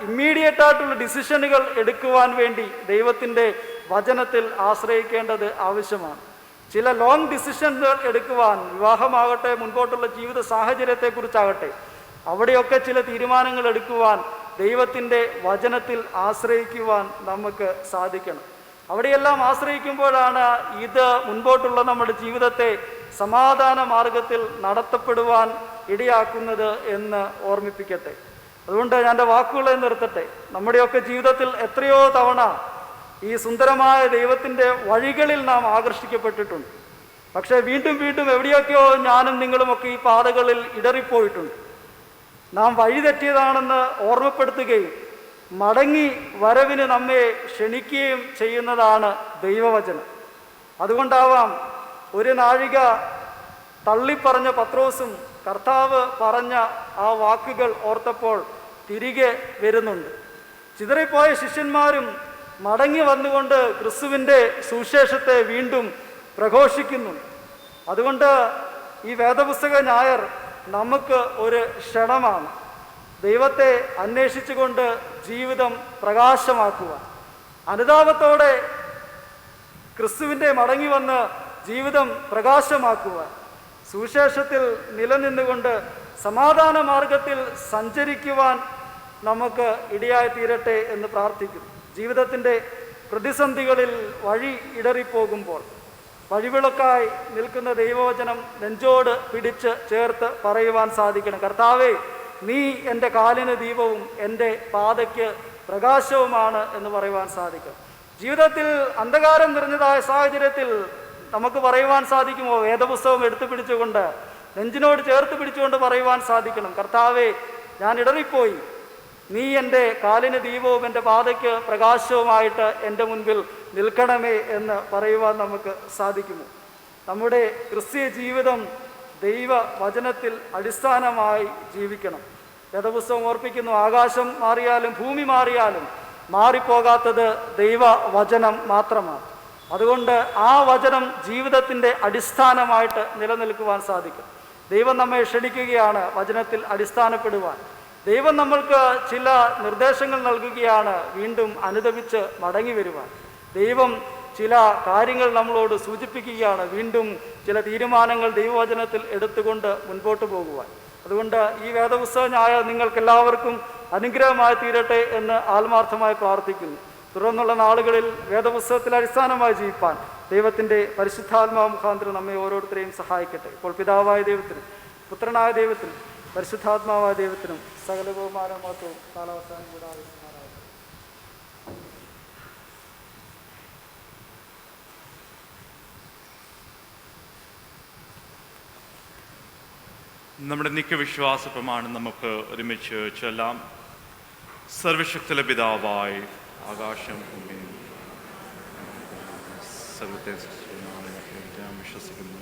E: ഇമ്മീഡിയറ്റ് ആയിട്ടുള്ള ഡിസിഷനുകൾ എടുക്കുവാൻ വേണ്ടി ദൈവത്തിൻ്റെ വചനത്തിൽ ആശ്രയിക്കേണ്ടത് ആവശ്യമാണ്. ചില ലോങ് ഡിസിഷനുകൾ എടുക്കുവാൻ, വിവാഹമാകട്ടെ, മുൻപോട്ടുള്ള ജീവിത സാഹചര്യത്തെക്കുറിച്ചാകട്ടെ, അവിടെയൊക്കെ ചില തീരുമാനങ്ങൾ എടുക്കുവാൻ ദൈവത്തിൻ്റെ വചനത്തിൽ ആശ്രയിക്കുവാൻ നമുക്ക് സാധിക്കണം. അവിടെയെല്ലാം ആശ്രയിക്കുമ്പോഴാണ് ഇത് മുൻപോട്ടുള്ള നമ്മുടെ ജീവിതത്തെ സമാധാന മാർഗത്തിൽ നടത്തപ്പെടുവാൻ ഇടയാക്കുന്നത് എന്ന് ഓർമ്മിപ്പിക്കട്ടെ. അതുകൊണ്ട് ഞാൻ എൻ്റെ വാക്കുകളെ നിർത്തട്ടെ. നമ്മുടെയൊക്കെ ജീവിതത്തിൽ എത്രയോ തവണ ഈ സുന്ദരമായ ദൈവത്തിൻ്റെ വഴികളിൽ നാം ആകർഷിക്കപ്പെട്ടിട്ടുണ്ട്. പക്ഷേ വീണ്ടും വീണ്ടും എവിടെയൊക്കെയോ ഞാനും നിങ്ങളുമൊക്കെ ഈ പാതകളിൽ ഇടറിപ്പോയിട്ടുണ്ട്. നാം വഴിതെറ്റിയതാണെന്ന് ഓർമ്മപ്പെടുത്തുകയും മടങ്ങി വരവിന് നമ്മെ ക്ഷണിക്കുകയും ചെയ്യുന്നതാണ് ദൈവവചനം. അതുകൊണ്ടാവാം ഒരു നാഴിക തള്ളിപ്പറഞ്ഞ പത്രോസും കർത്താവ് പറഞ്ഞ ആ വാക്കുകൾ ഓർത്തപ്പോൾ തിരികെ വരുന്നുണ്ട്. ചിതറിപ്പോയ ശിഷ്യന്മാരും മടങ്ങി വന്നുകൊണ്ട് ക്രിസ്തുവിൻ്റെ സുവിശേഷത്തെ വീണ്ടും പ്രഘോഷിക്കുന്നുണ്ട്. അതുകൊണ്ട് ഈ വേദപുസ്തക ഞായർ നമുക്ക് ഒരു ക്ഷണമാണ്. ദൈവത്തെ അന്വേഷിച്ചുകൊണ്ട് ജീവിതം പ്രകാശമാക്കുവാൻ, അനുതാപത്തോടെ ക്രിസ്തുവിൻ്റെ മടങ്ങി വന്ന് ജീവിതം പ്രകാശമാക്കുവാൻ, സുവിശേഷത്തിൽ നിലനിന്നുകൊണ്ട് സമാധാന മാർഗത്തിൽ സഞ്ചരിക്കുവാൻ നമുക്ക് ഇടയായി തീരട്ടെ എന്ന് പ്രാർത്ഥിക്കുന്നു. ജീവിതത്തിൻ്റെ പ്രതിസന്ധികളിൽ വഴി ഇടറിപ്പോകുമ്പോൾ വഴിവിളക്കായി നിൽക്കുന്ന ദൈവവചനം നെഞ്ചോട് പിടിച്ച് ചേർത്ത് പറയുവാൻ സാധിക്കണം: കർത്താവേ, നീ എൻ്റെ കാലിന് ദീപവും എൻ്റെ പാതയ്ക്ക് പ്രകാശവുമാണ് എന്ന് പറയുവാൻ സാധിക്കും. ജീവിതത്തിൽ അന്ധകാരം നിറഞ്ഞതായ സാഹചര്യത്തിൽ നമുക്ക് പറയുവാൻ സാധിക്കുമോ? വേദപുസ്തകം എടുത്തു പിടിച്ചുകൊണ്ട്, നെഞ്ചിനോട് ചേർത്ത് പിടിച്ചുകൊണ്ട് പറയുവാൻ സാധിക്കണം: കർത്താവേ, ഞാൻ ഇടറിപ്പോയി, നീ എൻ്റെ കാലിന് ദീപവും എൻ്റെ പാതയ്ക്ക് പ്രകാശവുമായിട്ട് എൻ്റെ മുൻപിൽ നിൽക്കണമേ എന്ന് പറയുവാൻ നമുക്ക് സാധിക്കുമോ? നമ്മുടെ ക്രിസ്തീയ ജീവിതം ദൈവ വചനത്തിൽ അടിസ്ഥാനമായി ജീവിക്കണം. വേദപുസ്തകം ഓർപ്പിക്കുന്നു: ആകാശം മാറിയാലും ഭൂമി മാറിയാലും മാറിപ്പോകാത്തത് ദൈവ വചനം മാത്രമാണ്. അതുകൊണ്ട് ആ വചനം ജീവിതത്തിൻ്റെ അടിസ്ഥാനമായിട്ട് നിലനിൽക്കുവാൻ സാധിക്കും. ദൈവം നമ്മെ ക്ഷണിക്കുകയാണ് വചനത്തിൽ അടിസ്ഥാനപ്പെടുവാൻ. ദൈവം നമ്മൾക്ക് ചില നിർദ്ദേശങ്ങൾ നൽകുകയാണ് വീണ്ടും അനുദപിച്ച് മടങ്ങി വരുവാൻ. ദൈവം ചില കാര്യങ്ങൾ നമ്മളോട് സൂചിപ്പിക്കുകയാണ് വീണ്ടും ചില തീരുമാനങ്ങൾ ദൈവവചനത്തിൽ എടുത്തുകൊണ്ട് മുൻപോട്ട് പോകുവാൻ. അതുകൊണ്ട് ഈ വേദപുസ്തക ഞായർ നിങ്ങൾക്കെല്ലാവർക്കും അനുഗ്രഹമായി തീരട്ടെ എന്ന് ആത്മാർത്ഥമായി പ്രാർത്ഥിക്കുന്നു. തുടർന്നുള്ള നാളുകളിൽ വേദപുസ്തകത്തിൽ അടിസ്ഥാനമായി ജീവിപ്പാൻ ദൈവത്തിൻ്റെ പരിശുദ്ധാത്മാവ് മുഖാന്തരം നമ്മെ ഓരോരുത്തരെയും സഹായിക്കട്ടെ. ഇപ്പോൾ പിതാവായ ദൈവത്തിനും പുത്രനായ ദൈവത്തിനും പരിശുദ്ധാത്മാവായ ദൈവത്തിനും സകല ബഹുമാനവും മാത്രവും കാലാവസ്ഥാനം കൂടാതെ
A: നമ്മുടെ നിത്യവിശ്വാസ പ്രമാണം നമുക്ക് ഒരുമിച്ച് ചൊല്ലാം. സർവശക്തിയുള്ള പിതാവായി ആകാശം ഭൂമിയും സർവത്തെ ഞാൻ വിശ്വസിക്കുന്നു.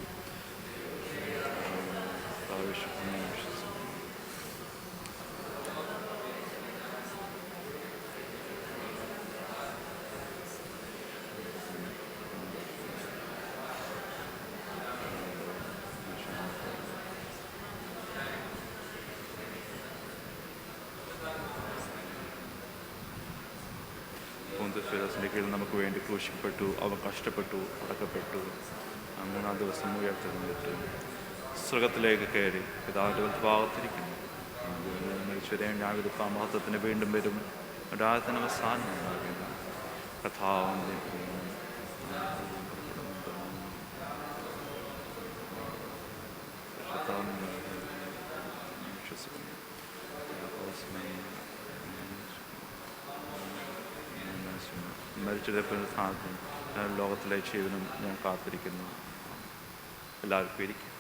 A: ഫിറോസിൻ്റെ കീഴിൽ നമുക്ക് വേണ്ടി ക്രൂശിക്കപ്പെട്ടു, അവൻ കഷ്ടപ്പെട്ടു, അടക്കപ്പെട്ടു, മൂന്നാം ദിവസം ഉയർത്തെഴുന്നേറ്റ് സ്വർഗത്തിലേക്ക് കയറി പിതാവിൻ്റെ വലത്തുഭാഗത്തിരിക്കുന്നു. മരിച്ചവരെ ന്യായവിധിപ്പാൻ മഹത്വത്തിന് വീണ്ടും വരും. ഒരാഴത്തിന് അവസാനം ഉണ്ടാകുന്ന കഥാവിനെ മരിച്ചവരുടെ പുനരുത്ഥാനത്തിനും ലോകത്തിലെ ജീവനും ഞാൻ കാത്തിരിക്കുന്നു. എല്ലാവർക്കും ഇരിക്കും.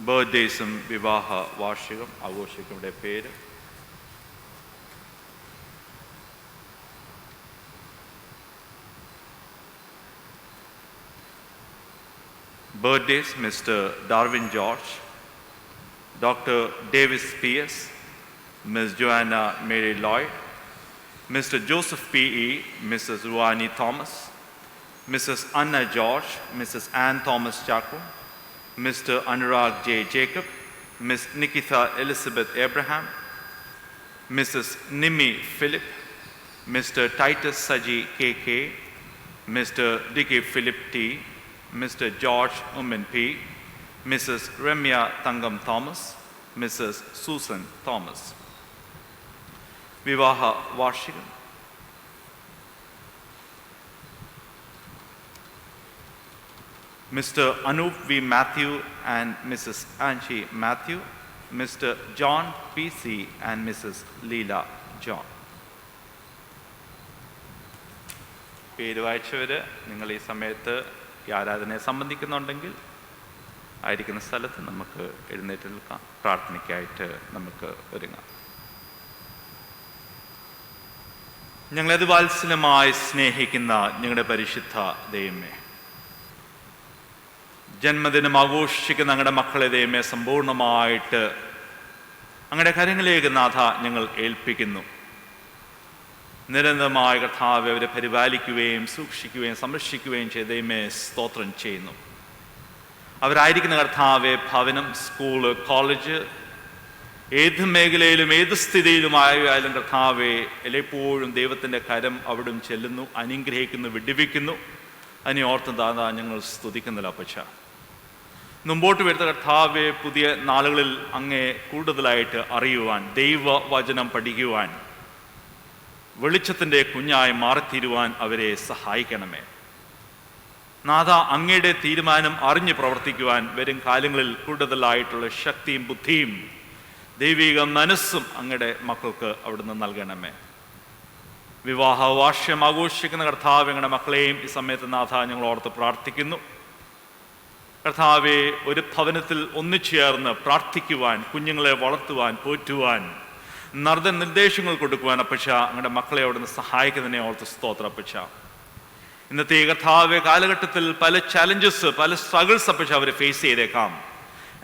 A: ബർത്ത്ഡേസും വിവാഹ വാർഷികം ആഘോഷിക്കുന്നവരുടെ പേര്: birthdays Mr. Darwin George, Dr. Davis P.S., Ms. Joanna Mary Lloyd, Mr. Joseph P.E., Mrs. Ruani Thomas, Mrs. Anna George, Mrs. Ann Thomas Chaco, Mr. Anurag J. Jacob, Ms. Nikita Elizabeth Abraham, Mrs. Nimi Philip, Mr. Titus Saji K.K., Mr. Dicky Philip T., Mr. George Ummin P., Mrs. Remya Tangam Thomas, Mrs. Susan Thomas. Vivaha Varshikam. Mr. Anup V. Matthew and Mrs. Angie Matthew, Mr. John P.C. and Mrs. Leela John. പേര് വായിച്ചവർ നിങ്ങൾ ഈ സമയത്ത് ഈ ആരാധനയെ സംബന്ധിക്കുന്നുണ്ടെങ്കിൽ ആയിരിക്കുന്ന സ്ഥലത്ത് നമുക്ക് എഴുന്നേറ്റ് നിൽക്കാം. പ്രാർത്ഥനയ്ക്കായിട്ട് നമുക്ക് ഒരുങ്ങാം. ഞങ്ങളത് വാത്സല്യമായി സ്നേഹിക്കുന്ന ഞങ്ങളുടെ പരിശുദ്ധ ദൈവമേ, ജന്മദിനം ആഘോഷിക്കുന്ന ഞങ്ങളുടെ മക്കളെ ദൈവമേ സമ്പൂർണ്ണമായിട്ട് അങ്ങയുടെ കരങ്ങളിലേക്ക് നാഥ ഞങ്ങൾ ഏൽപ്പിക്കുന്നു. നിരന്തരമായ കർത്താവെ അവരെ പരിപാലിക്കുകയും സൂക്ഷിക്കുകയും സംരക്ഷിക്കുകയും ചെയ്ത് ദൈവമേ സ്തോത്രം ചെയ്യുന്നു. അവരായിരിക്കുന്ന കർത്താവെ ഭവനം, സ്കൂള്, കോളേജ്, ഏത് മേഖലയിലും ഏത് സ്ഥിതിയിലുമായാലും കർത്താവെ എല്ലായ്പ്പോഴും ദൈവത്തിൻ്റെ കരം അവിടും ചെല്ലുന്നു, അനുഗ്രഹിക്കുന്നു, വിടുവിക്കുന്നു. അതിനെ ഓർത്ത് ദാതാ ഞങ്ങൾ സ്തുതിക്കുന്നില്ല അപ്പച്ച. മുമ്പോട്ട് വരുന്ന കർത്താവെ പുതിയ നാളുകളിൽ അങ്ങേ കൂടുതലായിട്ട് അറിയുവാൻ, ദൈവവചനം പഠിക്കുവാൻ, വെളിച്ചത്തിൻ്റെ കുഞ്ഞായി മാറിത്തീരുവാൻ അവരെ സഹായിക്കണമേ നാഥ. അങ്ങയുടെ തീരുമാനം അറിഞ്ഞ് പ്രവർത്തിക്കുവാൻ വരും കാലങ്ങളിൽ കൂടുതലായിട്ടുള്ള ശക്തിയും ബുദ്ധിയും ദൈവിക മനസ്സും അങ്ങയുടെ മക്കൾക്ക് അവിടുന്ന് നൽകണമേ. വിവാഹ വാർഷികം ആഘോഷിക്കുന്ന കർത്താവ് ഞങ്ങളുടെ മക്കളെയും ഈ സമയത്ത് നാഥ ഞങ്ങൾ ഓർത്ത് പ്രാർത്ഥിക്കുന്നു. കർത്താവെ ഒരു ഭവനത്തിൽ ഒന്നിച്ചേർന്ന് പ്രാർത്ഥിക്കുവാൻ, കുഞ്ഞുങ്ങളെ വളർത്തുവാൻ, പോറ്റുവാൻ, നിർദ്ദേശങ്ങൾ കൊടുക്കുവാൻ അപ്പച്ച അങ്ങയുടെ മക്കളെ അവിടുന്ന് സഹായിക്കുന്നതിനെ ഓർത്ത് സ്തോത്രം അപ്പച്ച. ഇന്നത്തെ കർത്താവെ കാലഘട്ടത്തിൽ പല ചലഞ്ചസ്, പല സ്ട്രഗിൾസ് അപ്പച്ച അവർ ഫേസ് ചെയ്തേക്കാം.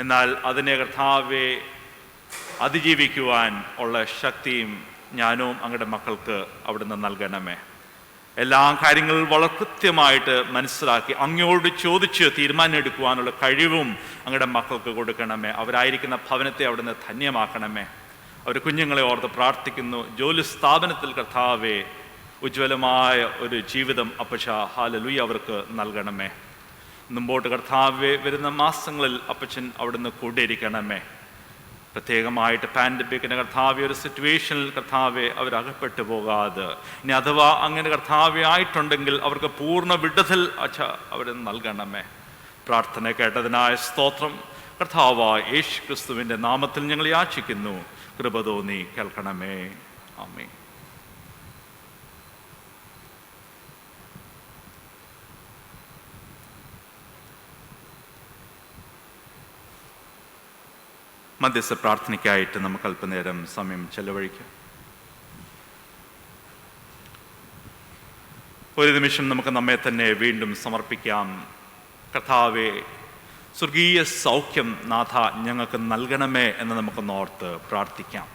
A: എന്നാൽ അതിനെ കർത്താവെ അതിജീവിക്കുവാൻ ഉള്ള ശക്തിയും ജ്ഞാനവും അങ്ങയുടെ മക്കൾക്ക് അവിടുന്ന് നൽകണമേ. എല്ലാ കാര്യങ്ങളും വളരെ കൃത്യമായിട്ട് മനസ്സിലാക്കി അങ്ങയോട് ചോദിച്ച് തീരുമാനം എടുക്കുവാനുള്ള കഴിവും അങ്ങയുടെ മക്കൾക്ക് കൊടുക്കണമേ. അവരായിരിക്കുന്ന ഭവനത്തെ അവിടുന്ന് ധന്യമാക്കണമേ. അവർ കുഞ്ഞുങ്ങളെ ഓർത്ത് പ്രാർത്ഥിക്കുന്നു. ജോലി സ്ഥാപനത്തിൽ കർത്താവെ ഉജ്ജ്വലമായ ഒരു ജീവിതം അപ്പച്ച ഹല്ലേലൂയ അവർക്ക് നൽകണമേ. മുമ്പോട്ട് കർത്താവെ വരുന്ന മാസങ്ങളിൽ അപ്പച്ചൻ അവിടുന്ന് കൂടിയിരിക്കണമേ. പ്രത്യേകമായിട്ട് പാൻഡമിക്കിൻ്റെ കർത്താവെ ഒരു സിറ്റുവേഷനിൽ കർത്താവെ അവരകപ്പെട്ടു പോകാതെ, ഇനി അഥവാ അങ്ങനെ കർത്താവെ ആയിട്ടുണ്ടെങ്കിൽ അവർക്ക് പൂർണ്ണ വിടുതൽ അച്ഛ അവർ നൽകണമേ. പ്രാർത്ഥന കേട്ടതിനായ സ്തോത്രം. കർത്താവായ യേശു ക്രിസ്തുവിൻ്റെ നാമത്തിൽ ഞങ്ങൾ യാചിക്കുന്നു. കൃപ തോന്നി കേൾക്കണമേ. ആമേൻ. മധ്യസ്ഥ പ്രാർത്ഥനയ്ക്കായിട്ട് നമുക്ക് അല്പനേരം സമയം ചെലവഴിക്കാം. ഒരു നിമിഷം നമുക്ക് നമ്മെ തന്നെ വീണ്ടും സമർപ്പിക്കാം. കർത്താവെ, സ്വർഗീയ സൗഖ്യം നാഥ ഞങ്ങൾക്ക് നൽകണമേ എന്ന് നമുക്കൊന്നോർത്ത് പ്രാർത്ഥിക്കാം.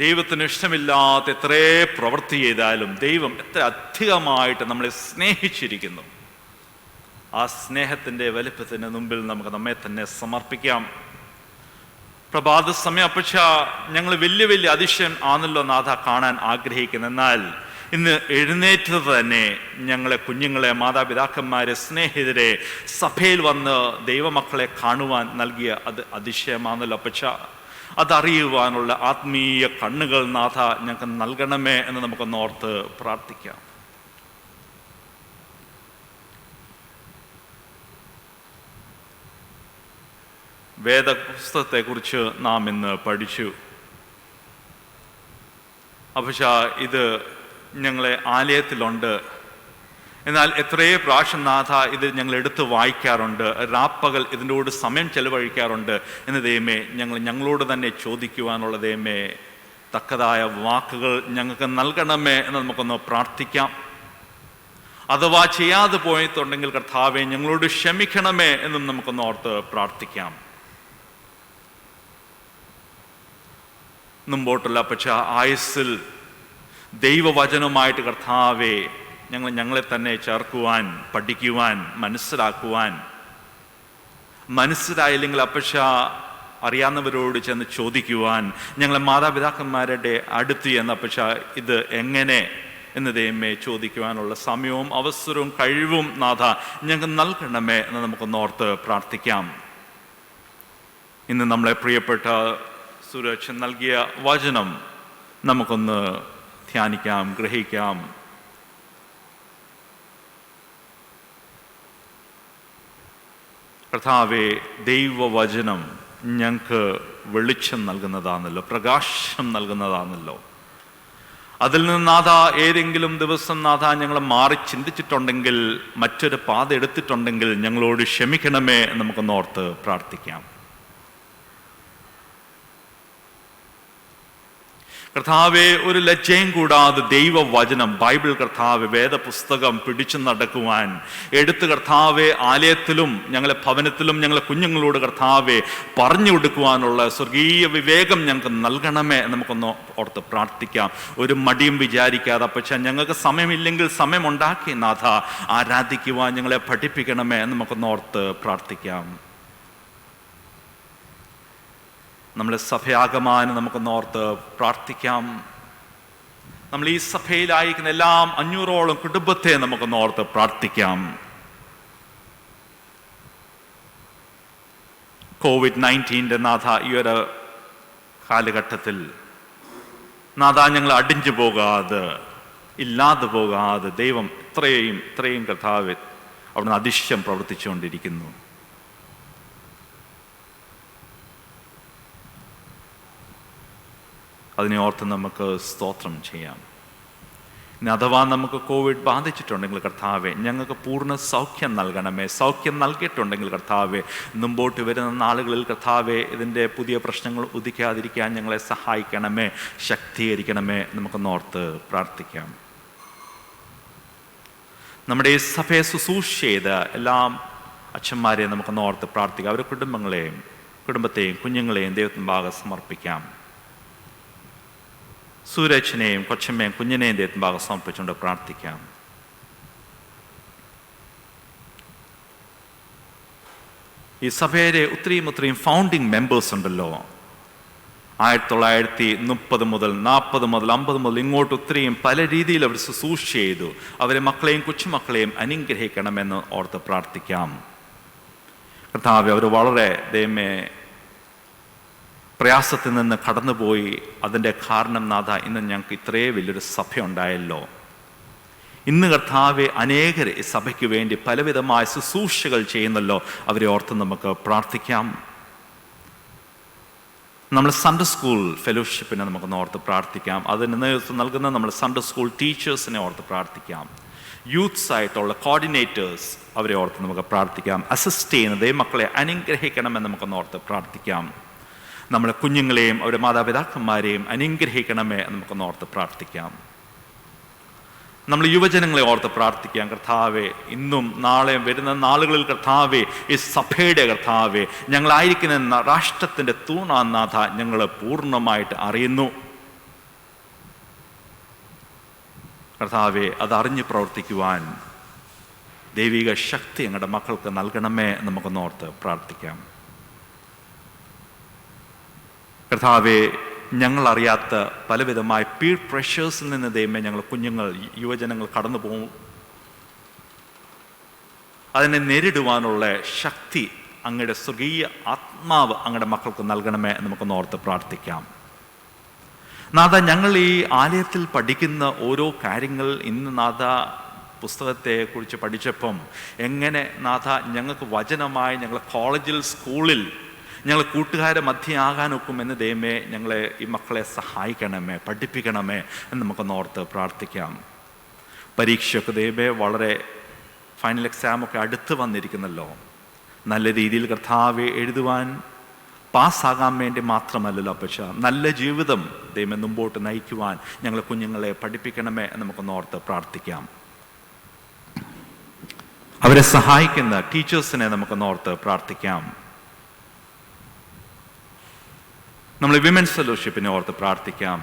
A: ദൈവത്തിന് ഇഷ്ടമില്ലാത്ത എത്രേ പ്രവൃത്തി ചെയ്താലും ദൈവം എത്ര അധികമായിട്ട് നമ്മളെ സ്നേഹിച്ചിരിക്കുന്നു. ആ സ്നേഹത്തിൻ്റെ വലിപ്പത്തിന് മുമ്പിൽ നമുക്ക് നമ്മെ തന്നെ സമർപ്പിക്കാം. പ്രഭാത സമയം അപ്പച്ച ഞങ്ങൾ വലിയ വലിയ അതിശയം ആണല്ലോ നാഥ കാണാൻ ആഗ്രഹിക്കുന്നത്. എന്നാൽ ഇന്ന് എഴുന്നേറ്റത് തന്നെ ഞങ്ങളെ കുഞ്ഞുങ്ങളെ, മാതാപിതാക്കന്മാരെ, സ്നേഹിതരെ സഭയിൽ വന്ന് ദൈവമക്കളെ കാണുവാൻ നൽകിയ അത് അതിശയമാണല്ലോ അപ്പച്ച. അതറിയുവാനുള്ള ആത്മീയ കണ്ണുകൾ നാഥ ഞങ്ങൾക്ക് നൽകണമേ എന്ന് നമുക്കൊന്ന് ഓർത്ത് പ്രാർത്ഥിക്കാം. വേദപുസ്തകത്തെക്കുറിച്ച് നാം ഇന്ന് പഠിച്ചു. പക്ഷേ ഇത് ഞങ്ങളെ ആലയത്തിലുണ്ട്. എന്നാൽ എത്രയോ പ്രാവശ്യം നാഥ ഇത് ഞങ്ങൾ എടുത്ത് വായിക്കാറുണ്ട്, രാപ്പകൽ ഇതിൻ്റെ കൂടെ സമയം ചെലവഴിക്കാറുണ്ട് എന്ന് ദൈവമേ ഞങ്ങളോട് തന്നെ ചോദിക്കുവാനുള്ള ദൈവമേ തക്കതായ വാക്കുകൾ ഞങ്ങൾക്ക് നൽകണമേ എന്ന് നമുക്കൊന്ന് പ്രാർത്ഥിക്കാം. അഥവാ ചെയ്യാതെ പോയിട്ടുണ്ടെങ്കിൽ കർത്താവെ ഞങ്ങളോട് ക്ഷമിക്കണമേ എന്നും നമുക്കൊന്ന് ഓർത്ത് പ്രാർത്ഥിക്കാം. മുമ്പോട്ടുള്ള പക്ഷേ ആയുസ്സിൽ ദൈവവചനവുമായിട്ട് കർത്താവെ ഞങ്ങളെ തന്നെ ചേർക്കുവാൻ, പഠിക്കുവാൻ, മനസ്സിലാക്കുവാൻ, മനസ്സിലായില്ലെങ്കിൽ അപ്പച്ച അറിയാവുന്നവരോട് ചെന്ന് ചോദിക്കുവാൻ, ഞങ്ങളെ മാതാപിതാക്കന്മാരുടെ അടുത്ത് ചെന്ന് അപ്പച്ച ഇത് എങ്ങനെ എന്ന് ദൈവമേ ചോദിക്കുവാനുള്ള സമയവും അവസരവും കഴിവും നാഥ ഞങ്ങൾക്ക് നൽകണമേ എന്ന് നമുക്കൊന്ന് ഓർത്ത് പ്രാർത്ഥിക്കാം. ഇന്ന് നമ്മളെ പ്രിയപ്പെട്ട സുരക്ഷ നൽകിയ വചനം നമുക്കൊന്ന് ധ്യാനിക്കാം, ഗ്രഹിക്കാം. കർത്താവേ, ദൈവവചനം ഞങ്ങൾക്ക് വെളിച്ചം നൽകുന്നതാണല്ലോ, പ്രകാശം നൽകുന്നതാണല്ലോ. അതിൽ നിന്ന് നാഥ ഏതെങ്കിലും ദിവസം നാഥ ഞങ്ങൾ മാറി ചിന്തിച്ചിട്ടുണ്ടെങ്കിൽ, മറ്റൊരു പാത എടുത്തിട്ടുണ്ടെങ്കിൽ ഞങ്ങളോട് ക്ഷമിക്കണമേ നമുക്കൊന്ന് ഓർത്ത് പ്രാർത്ഥിക്കാം. കർത്താവെ, ഒരു ലജ്ജയും കൂടാതെ ദൈവവചനം, ബൈബിൾ കർത്താവ്, വേദപുസ്തകം പിടിച്ചു നടക്കുവാൻ, എടുത്ത് കർത്താവെ ആലയത്തിലും ഞങ്ങളെ ഭവനത്തിലും ഞങ്ങളെ കുഞ്ഞുങ്ങളോട് കർത്താവെ പറഞ്ഞു കൊടുക്കുവാനുള്ള സ്വർഗീയ വിവേകം ഞങ്ങൾക്ക് നൽകണമേ നമുക്കൊന്ന് ഓർത്ത് പ്രാർത്ഥിക്കാം. ഒരു മടിയും വിചാരിക്കാതെ പക്ഷേ ഞങ്ങൾക്ക് സമയമില്ലെങ്കിൽ സമയമുണ്ടാക്കി നാഥ ആരാധിക്കുവാൻ ഞങ്ങളെ പഠിപ്പിക്കണമേ എന്ന് നമുക്കൊന്ന് ഓർത്ത് പ്രാർത്ഥിക്കാം. നമ്മളെ സഭയാകമാനം നമുക്കൊന്ന് ഓർത്ത് പ്രാർത്ഥിക്കാം. നമ്മൾ ഈ സഭയിലായിരിക്കുന്ന എല്ലാം 500ഓളം കുടുംബത്തെ നമുക്കൊന്ന് ഓർത്ത് പ്രാർത്ഥിക്കാം. COVID-19 നാഥ ഈ ഒരു കാലഘട്ടത്തിൽ നാഥ ഞങ്ങൾ അടിഞ്ഞു പോകാതെ, ഇല്ലാതെ പോകാതെ ദൈവം ഇത്രയും കർത്താവ് അവിടുന്ന് അതിശയം പ്രവർത്തിച്ചുകൊണ്ടിരിക്കുന്നു. അതിനെ ഓർത്ത് നമുക്ക് സ്തോത്രം ചെയ്യാം. ഇനി അഥവാ നമുക്ക് കോവിഡ് ബാധിച്ചിട്ടുണ്ടെങ്കിൽ കർത്താവെ ഞങ്ങൾക്ക് പൂർണ്ണ സൗഖ്യം നൽകണമേ. സൗഖ്യം നൽകിയിട്ടുണ്ടെങ്കിൽ കർത്താവെ മുമ്പോട്ട് വരുന്ന നാളുകളിൽ കർത്താവെ ഇതിൻ്റെ പുതിയ പ്രശ്നങ്ങൾ ഉദിക്കാതിരിക്കാൻ ഞങ്ങളെ സഹായിക്കണമേ, ശക്തീകരിക്കണമേ. നമുക്കൊന്ന് ഓർത്ത് പ്രാർത്ഥിക്കാം. നമ്മുടെ ഈ സഭയെ ശുശ്രൂഷ ചെയ്ത എല്ലാം അച്ഛന്മാരെയും നമുക്കൊന്ന് ഓർത്ത് പ്രാർത്ഥിക്കാം. അവരുടെ കുടുംബത്തെയും കുഞ്ഞുങ്ങളെയും ദൈവത്തിന് ഭാഗം സമർപ്പിക്കാം. സൂരജിനെയും കൊച്ചമ്മയും കുഞ്ഞിനെയും ദൈവത്തിന് ഭാഗം സമർപ്പിച്ചുകൊണ്ട് പ്രാർത്ഥിക്കാം. ഈ സഭയുടെ ഒത്തിരിയും ഫൗണ്ടിങ് മെമ്പേഴ്സ് ഉണ്ടല്ലോ. 1930 മുതൽ 40 മുതൽ 50 മുതൽ ഇങ്ങോട്ട് ഒത്തിരിയും പല രീതിയിൽ അവർ ശുശ്രൂഷ ചെയ്തു. അവരെ മക്കളെയും കൊച്ചുമക്കളെയും അനുഗ്രഹിക്കണമെന്ന് ഓർത്ത് പ്രാർത്ഥിക്കാം. കർത്താവേ, അവർ വളരെ ദൈവമേ പ്രയാസത്തിൽ നിന്ന് കടന്നുപോയി. അതിൻ്റെ കാരണം നാഥ ഇന്ന് ഞങ്ങൾക്ക് ഇത്രയും വലിയൊരു സഭയുണ്ടായല്ലോ. ഇന്ന് കർത്താവെ അനേകർ ഈ സഭയ്ക്ക് വേണ്ടി പലവിധമായ ശുശ്രൂഷകൾ ചെയ്യുന്നല്ലോ. അവരെ ഓർത്ത് നമുക്ക് പ്രാർത്ഥിക്കാം. നമ്മൾ സൺഡേ സ്കൂൾ ഫെലോഷിപ്പിനെ നമുക്കൊന്ന് ഓർത്ത് പ്രാർത്ഥിക്കാം. അതിന് നേതൃത്വം നൽകുന്ന നമ്മൾ സൺഡേ സ്കൂൾ ടീച്ചേഴ്സിനെ ഓർത്ത് പ്രാർത്ഥിക്കാം. യൂത്ത്സ് ആയിട്ടുള്ള കോർഡിനേറ്റേഴ്സ്, അവരെ ഓർത്ത് നമുക്ക് പ്രാർത്ഥിക്കാം. അസിസ്റ്റ് ചെയ്യുന്നത് മക്കളെ അനുഗ്രഹിക്കണമെന്ന് നമുക്കൊന്ന് ഓർത്ത് പ്രാർത്ഥിക്കാം. നമ്മുടെ കുഞ്ഞുങ്ങളെയും അവരുടെ മാതാപിതാക്കന്മാരെയും അനുഗ്രഹിക്കണമേ എന്ന് നമുക്കൊന്ന് ഓർത്ത് പ്രാർത്ഥിക്കാം. നമ്മൾ യുവജനങ്ങളെ ഓർത്ത് പ്രാർത്ഥിക്കാം. കർത്താവെ, ഇന്നും നാളെയും വരുന്ന നാളുകളിൽ കർത്താവെ ഈ സഭയുടെ കർത്താവെ ഞങ്ങളായിരിക്കുന്ന രാഷ്ട്രത്തിൻ്റെ തൂണാനാഥ ഞങ്ങൾ പൂർണ്ണമായിട്ട് അറിയുന്നു. കർത്താവെ അതറിഞ്ഞ് പ്രവർത്തിക്കുവാൻ ദൈവിക ശക്തി ഞങ്ങളുടെ മക്കൾക്ക് നൽകണമേ നമുക്കൊന്നോർത്ത് പ്രാർത്ഥിക്കാം. കർത്താവെ ഞങ്ങളറിയാത്ത പലവിധമായ പീർ പ്രഷേഴ്സിൽ നിന്ന് ദൈവമേ ഞങ്ങൾ കുഞ്ഞുങ്ങൾ യുവജനങ്ങൾ കടന്നു പോകും. അതിനെ നേരിടുവാനുള്ള ശക്തി അങ്ങയുടെ സ്വർഗീയ ആത്മാവ് അങ്ങയുടെ മക്കൾക്ക് നൽകണമേ നമുക്കൊന്നോർത്ത് പ്രാർത്ഥിക്കാം. നാഥ, ഞങ്ങൾ ഈ ആലയത്തിൽ പഠിക്കുന്ന ഓരോ കാര്യങ്ങൾ ഇന്ന് നാഥ പുസ്തകത്തെക്കുറിച്ച് പഠിച്ചപ്പം എങ്ങനെ നാഥ ഞങ്ങൾക്ക് വചനമായി ഞങ്ങൾ കോളേജിൽ സ്കൂളിൽ ഞങ്ങൾ കൂട്ടുകാരെ മധ്യയാകാനൊക്കുമെന്ന് ദൈവമേ ഞങ്ങളെ ഈ മക്കളെ സഹായിക്കണമേ, പഠിപ്പിക്കണമേ എന്ന് നമുക്കൊന്നോർത്ത് പ്രാർത്ഥിക്കാം. പരീക്ഷയൊക്കെ ദൈവമേ വളരെ ഫൈനൽ എക്സാമൊക്കെ അടുത്ത് വന്നിരിക്കുന്നല്ലോ. നല്ല രീതിയിൽ കർത്താവെ എഴുതുവാൻ പാസ്സാകാൻ വേണ്ടി മാത്രമല്ലല്ലോ, പക്ഷേ നല്ല ജീവിതം ദൈവമേ മുമ്പോട്ട് നയിക്കുവാൻ ഞങ്ങളെ കുഞ്ഞുങ്ങളെ പഠിപ്പിക്കണമേ എന്ന് നമുക്കൊന്നോർത്ത് പ്രാർത്ഥിക്കാം. അവരെ സഹായിക്കുന്ന ടീച്ചേഴ്സിനെ നമുക്കൊന്നോർത്ത് പ്രാർത്ഥിക്കാം. നമ്മൾ വിമൻസ് ഫെലോഷിപ്പിനെ ഓർത്ത് പ്രാർത്ഥിക്കാം.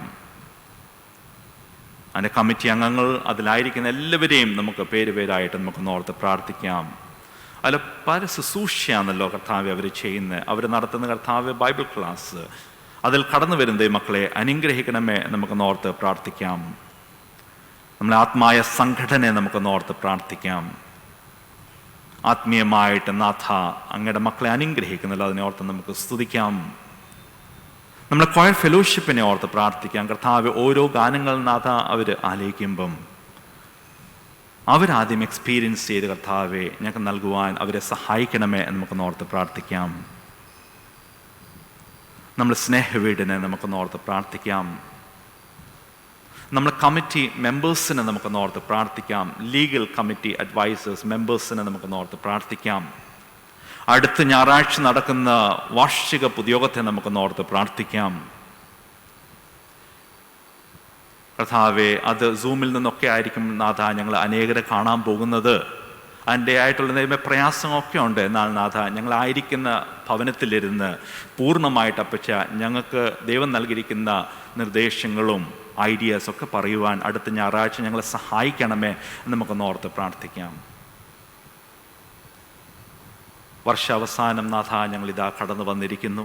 A: അതിൻ്റെ കമ്മിറ്റി അംഗങ്ങൾ, അതിലായിരിക്കുന്ന എല്ലാവരെയും നമുക്ക് പേരായിട്ട് നമുക്കൊന്നോർത്ത് പ്രാർത്ഥിക്കാം. അതിൽ പല ശുശ്രൂഷയാണല്ലോ കർത്താവ് അവർ ചെയ്യുന്നത്. അവർ നടത്തുന്ന കർത്താവ് ബൈബിൾ ക്ലാസ്, അതിൽ കടന്നു വരുന്ന മക്കളെ അനുഗ്രഹിക്കണമേ നമുക്കൊന്നോർത്ത് പ്രാർത്ഥിക്കാം. നമ്മളെ ആത്മായ സംഘടനയെ നമുക്കൊന്നോർത്ത് പ്രാർത്ഥിക്കാം. ആത്മീയമായിട്ട് നാഥ അങ്ങയുടെ മക്കളെ അനുഗ്രഹിക്കുന്നല്ലോ, അതിനെ ഓർത്ത് നമുക്ക് സ്തുതിക്കാം. നമ്മളെ ക്വയർ ഫെലോഷിപ്പിനെ ഓർത്ത് പ്രാർത്ഥിക്കാം. കർത്താവ് ഓരോ ഗാനങ്ങൾ നാഥ അവർ ആലയിക്കുമ്പം അവരാദ്യം എക്സ്പീരിയൻസ് ചെയ്ത് കർത്താവെ ഞങ്ങൾക്ക് നൽകുവാൻ അവരെ സഹായിക്കണമേ എന്ന് നമുക്കൊന്നോർത്ത് പ്രാർത്ഥിക്കാം. നമ്മൾ സ്നേഹവീടിനെ നമുക്കൊന്നോർത്ത് പ്രാർത്ഥിക്കാം. നമ്മൾ കമ്മിറ്റി മെമ്പേഴ്സിനെ നമുക്കൊന്നോർത്ത് പ്രാർത്ഥിക്കാം. ലീഗൽ കമ്മിറ്റി അഡ്വൈസേഴ്സ് മെമ്പേഴ്സിനെ നമുക്കൊന്നോർത്ത് പ്രാർത്ഥിക്കാം. അടുത്ത ഞായറാഴ്ച നടക്കുന്ന വാർഷിക പൊതുയോഗത്തെ നമുക്കൊന്നോർത്ത് പ്രാർത്ഥിക്കാം. കർത്താവെ അത് സൂമിൽ നിന്നൊക്കെ ആയിരിക്കും നാഥ ഞങ്ങൾ അനേകരെ കാണാൻ പോകുന്നത്. അതിൻ്റെ ആയിട്ടുള്ള പ്രയാസമൊക്കെ ഉണ്ട്. എന്നാൽ നാഥ ഞങ്ങളായിരിക്കുന്ന ഭവനത്തിലിരുന്ന് പൂർണ്ണമായിട്ട് അപ്പച്ച ഞങ്ങൾക്ക് ദൈവം നൽകിയിരിക്കുന്ന നിർദ്ദേശങ്ങളും ഐഡിയാസൊക്കെ പറയുവാൻ അടുത്ത ഞായറാഴ്ച ഞങ്ങളെ സഹായിക്കണമേ എന്ന് നമുക്കൊന്നോർത്ത് പ്രാർത്ഥിക്കാം. വർഷാവസാനം നാഥ ഞങ്ങളിതാ കടന്നു വന്നിരിക്കുന്നു.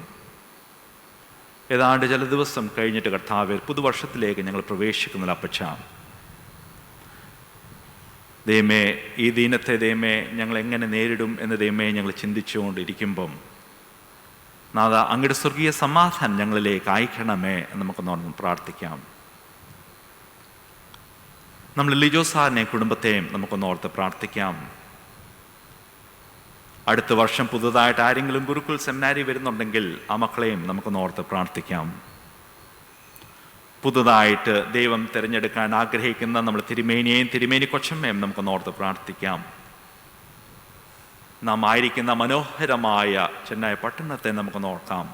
A: ഏതാണ്ട് ചില ദിവസം കഴിഞ്ഞിട്ട് കർത്താവേ പുതുവർഷത്തിലേക്ക് ഞങ്ങൾ പ്രവേശിക്കുന്നില്ല അപ്പച്ച. ദൈവമേ ഈ ദീനത്തെ ദൈവമേ ഞങ്ങൾ എങ്ങനെ നേരിടും എന്ന് ദൈവമേ ഞങ്ങൾ ചിന്തിച്ചുകൊണ്ടിരിക്കുമ്പം നാഥ അങ്ങയുടെ സ്വർഗീയ സമാധാനം ഞങ്ങളിലേക്ക് അയക്കണമേ എന്ന് നമുക്കൊന്ന് പ്രാർത്ഥിക്കാം. നമ്മൾ ലിജോ സാറിനെ കുടുംബത്തെയും നമുക്കൊന്നോർത്ത് പ്രാർത്ഥിക്കാം. അടുത്ത വർഷം പുതുതായിട്ട് ആരെങ്കിലും ഗുരുകുൽ സെമിനാരി വരുന്നുണ്ടെങ്കിൽ ആ മക്കളെയും നമുക്കൊന്നോർത്ത് പ്രാർത്ഥിക്കാം. പുതുതായിട്ട് ദൈവം തിരഞ്ഞെടുക്കാൻ ആഗ്രഹിക്കുന്ന നമ്മൾ തിരുമേനിയെയും തിരുമേനി കൊച്ചമ്മയും നമുക്കൊന്നോർത്ത് പ്രാർത്ഥിക്കാം. നാം ആയിരിക്കുന്ന മനോഹരമായ ചെന്നൈ പട്ടണത്തെ നമുക്കൊന്നോർക്കാം.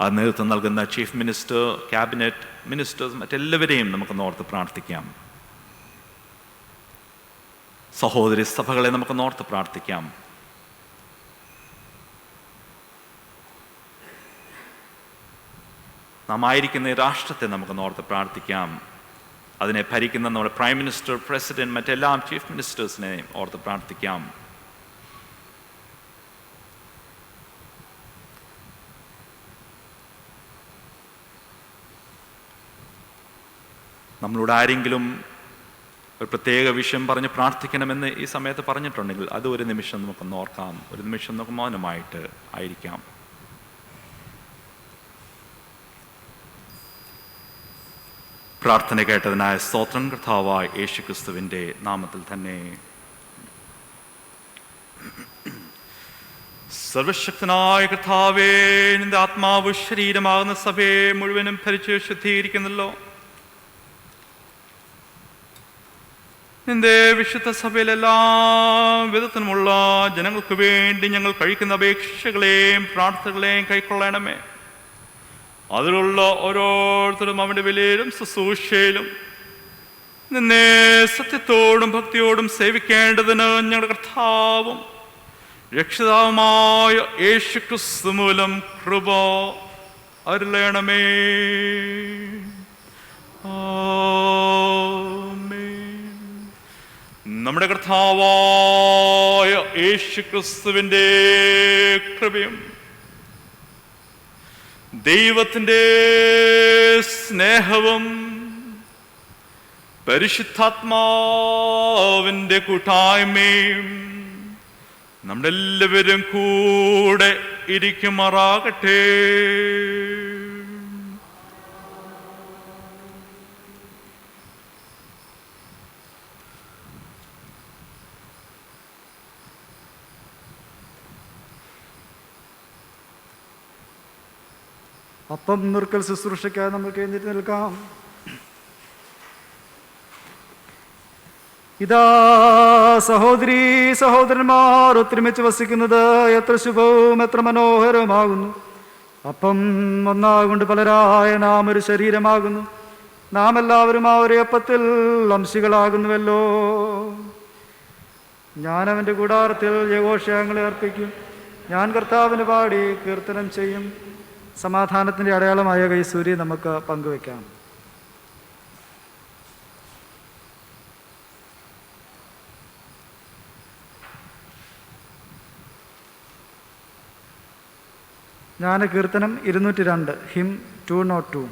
A: അത് നേതൃത്വം നൽകുന്ന ചീഫ് മിനിസ്റ്റർ, ക്യാബിനറ്റ് മിനിസ്റ്റേഴ്സ്, മറ്റെല്ലാവരെയും നമുക്കൊന്നോർത്ത് പ്രാർത്ഥിക്കാം. സഹോദരി സഭകളെ നമുക്കൊന്നോർത്ത് പ്രാർത്ഥിക്കാം. നാം ആയിരിക്കുന്ന ഈ രാഷ്ട്രത്തെ നമുക്ക് ഓർത്ത് പ്രാർത്ഥിക്കാം. അതിനെ ഭരിക്കുന്ന നമ്മുടെ പ്രൈം മിനിസ്റ്റർ, പ്രസിഡന്റ്, മറ്റെല്ലാം ചീഫ് മിനിസ്റ്റേഴ്സിനെയും ഓർത്ത് പ്രാർത്ഥിക്കാം. നമ്മളോട് ആരെങ്കിലും ഒരു പ്രത്യേക വിഷയം പറഞ്ഞ് പ്രാർത്ഥിക്കണമെന്ന് ഈ സമയത്ത് പറഞ്ഞിട്ടുണ്ടെങ്കിൽ അത് ഒരു നിമിഷം നമുക്കൊന്ന് ഓർക്കാം. ഒരു നിമിഷം നമുക്ക് മൗനമായിട്ട് ആയിരിക്കാം. പ്രാർത്ഥന കേട്ടതിനായ സ്തോത്രം. കർത്താവായ യേശുക്രിസ്തുവിൻ്റെ നാമത്തിൽ തന്നെ. സർവശക്തനായ കർത്താവേ, നിന്റെ ആത്മാവ് ശരീരമാകുന്ന സഭയെ മുഴുവനും ഭരിച്ച് ശുദ്ധീകരിക്കുന്നല്ലോ. നിന്റെ വിശുദ്ധ സഭയിൽ എല്ലാ വിധത്തിനുമുള്ള ജനങ്ങൾക്ക് വേണ്ടി ഞങ്ങൾ കഴിക്കുന്ന അപേക്ഷകളെയും പ്രാർത്ഥനകളെയും കൈക്കൊള്ളണമേ. അതിലുള്ള ഓരോരുത്തരും അവൻ്റെ വിലയിലും ശുശ്രൂഷയിലും നിന്നെ സത്യത്തോടും ഭക്തിയോടും സേവിക്കേണ്ടതിന് ഞങ്ങളുടെ കർത്താവും രക്ഷിതാവുമായ യേശുക്രിസ്തു മൂലം കൃപ അരുളണമേ. ആമേൻ. നമ്മുടെ കർത്താവായ യേശുക്രിസ്തുവിൻ്റെ കൃപയും ദൈവത്തിൻ്റെ സ്നേഹവും പരിശുദ്ധാത്മാവിൻ്റെ കൂട്ടായ്മയും നമ്മളെല്ലാവരും കൂടെ ഇരിക്കുമാറാകട്ടെ.
F: അപ്പം നുറുക്കൽ ശുശ്രൂഷയ്ക്കായി നമുക്ക് എഴുന്നേറ്റ് നിൽക്കാം. ഇതാ സഹോദരീ സഹോദരന്മാർ ഒത്തൊരുമിച്ച് വസിക്കുന്നത് എത്ര ശുഭവും എത്ര മനോഹരവുമാകുന്നു. അപ്പം ഒന്നാകൊണ്ട് പലരായ നാം ഒരു ശരീരമാകുന്നു. നാം എല്ലാവരും ആ ഒരു അപ്പത്തിൽ അംശികളാകുന്നുവല്ലോ. ഞാൻ അവൻ്റെ കൂടാരത്തിൽ യഹോവശങ്ങളെ അർപ്പിക്കും. ഞാൻ കർത്താവിന് പാടി കീർത്തനം ചെയ്യും. സമാധാനത്തിൻ്റെ അടയാളമായ കൈസൂരി നമുക്ക് പങ്കുവയ്ക്കാം. ജ്ഞാനകീർത്തനം 202, ഹിം 202.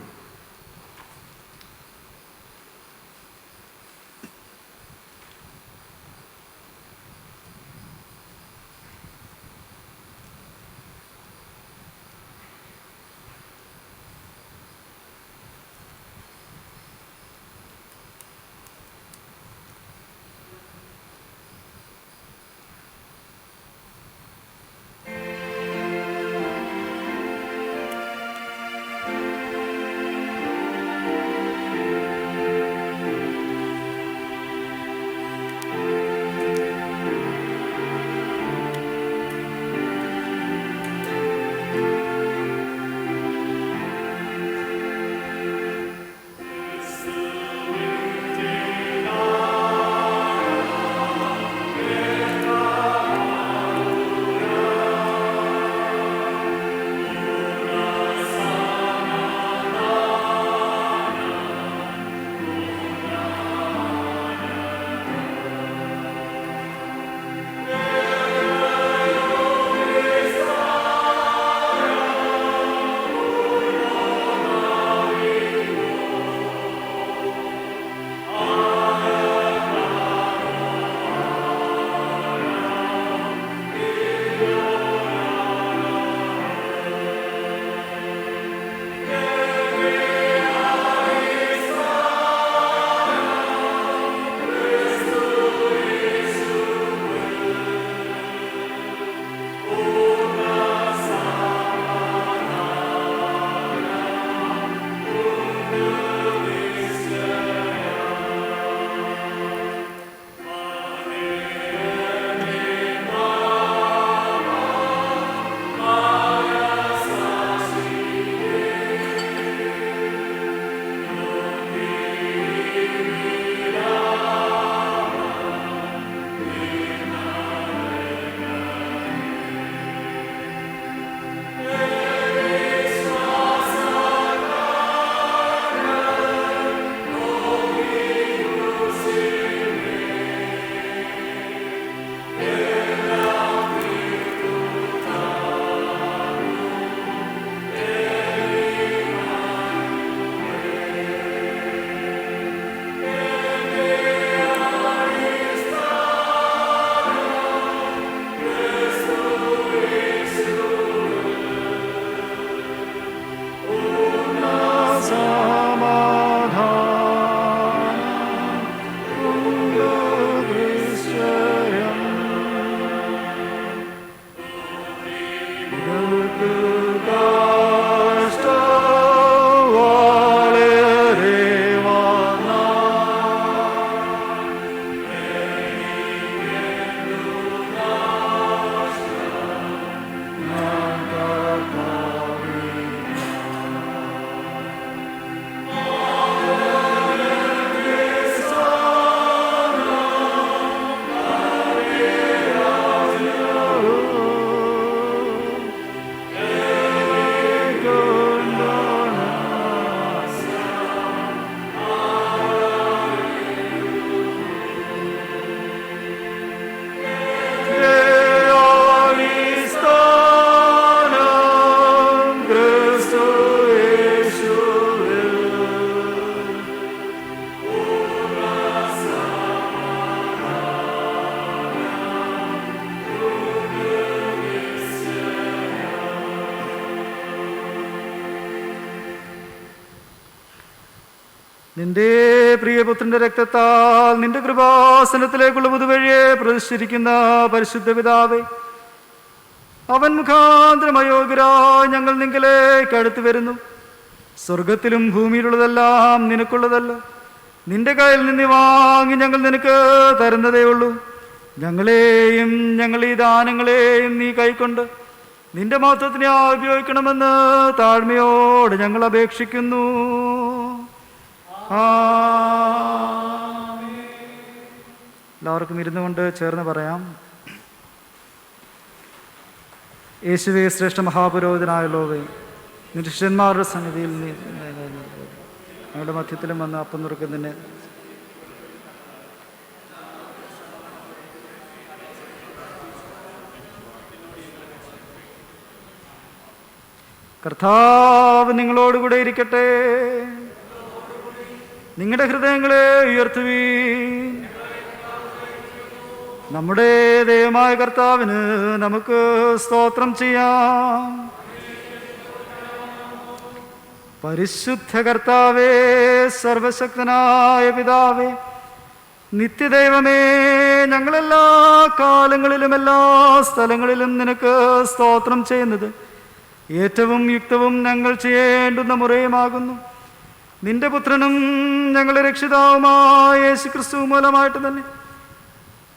F: നിന്റെ പ്രിയപുത്രന്റെ രക്തത്താൽ നിന്റെ കൃപാസനത്തിലേക്കുള്ള പുതുവഴിയെ പ്രതിഷ്ഠിച്ചിരിക്കുന്ന പരിശുദ്ധ പിതാവേ, അവൻ മുഖാന്തരം അയോഗ്യരായി ഞങ്ങൾ നിങ്കലേക്ക് അടുത്തു വരുന്നു. സ്വർഗത്തിലും ഭൂമിയിലുള്ളതെല്ലാം നിനക്കുള്ളതല്ല. നിന്റെ കയ്യിൽ നിന്ന് വാങ്ങി ഞങ്ങൾ നിനക്ക് തരുന്നതേ ഉള്ളൂ. ഞങ്ങളെയും ഞങ്ങൾ ഈ ദാനങ്ങളെയും നീ കൈക്കൊണ്ട് നിന്റെ മഹത്വത്തിനെ ഉപയോഗിക്കണമെന്ന് താഴ്മയോടെ ഞങ്ങൾ അപേക്ഷിക്കുന്നു. എല്ലാവർക്കും ഇരുന്നുകൊണ്ട് ചേർന്ന് പറയാം. യേശുവേ, ശ്രേഷ്ഠ മഹാപുരോഹിതനായുള്ളവേ, നിന്റെ ശിഷ്യന്മാരുടെ സന്നിധിയിൽ ഞങ്ങളുടെ മധ്യത്തിലും വന്ന് അപ്പം നുറുക്കുന്നതിന് കർത്താവ് നിങ്ങളോടുകൂടെ ഇരിക്കട്ടെ. നിങ്ങളുടെ ഹൃദയങ്ങളെ ഉയർത്തുവീൻ. നമ്മുടെ ദൈവമായ കർത്താവിന് നമുക്ക് സ്തോത്രം ചെയ്യാം. പരിശുദ്ധ കർത്താവേ, സർവശക്തനായ പിതാവേ, നിത്യദൈവമേ, ഞങ്ങളെല്ലാ കാലങ്ങളിലും എല്ലാ സ്ഥലങ്ങളിലും നിനക്ക് സ്തോത്രം ചെയ്യുന്നത് ഏറ്റവും യുക്തവും ഞങ്ങൾ ചെയ്യേണ്ടുന്ന മുറയുമാകുന്നു. നിന്റെ പുത്രനും ഞങ്ങളുടെ രക്ഷിതാവുമായ യേശുക്രിസ്തു മൂലമായിട്ട് തന്നെ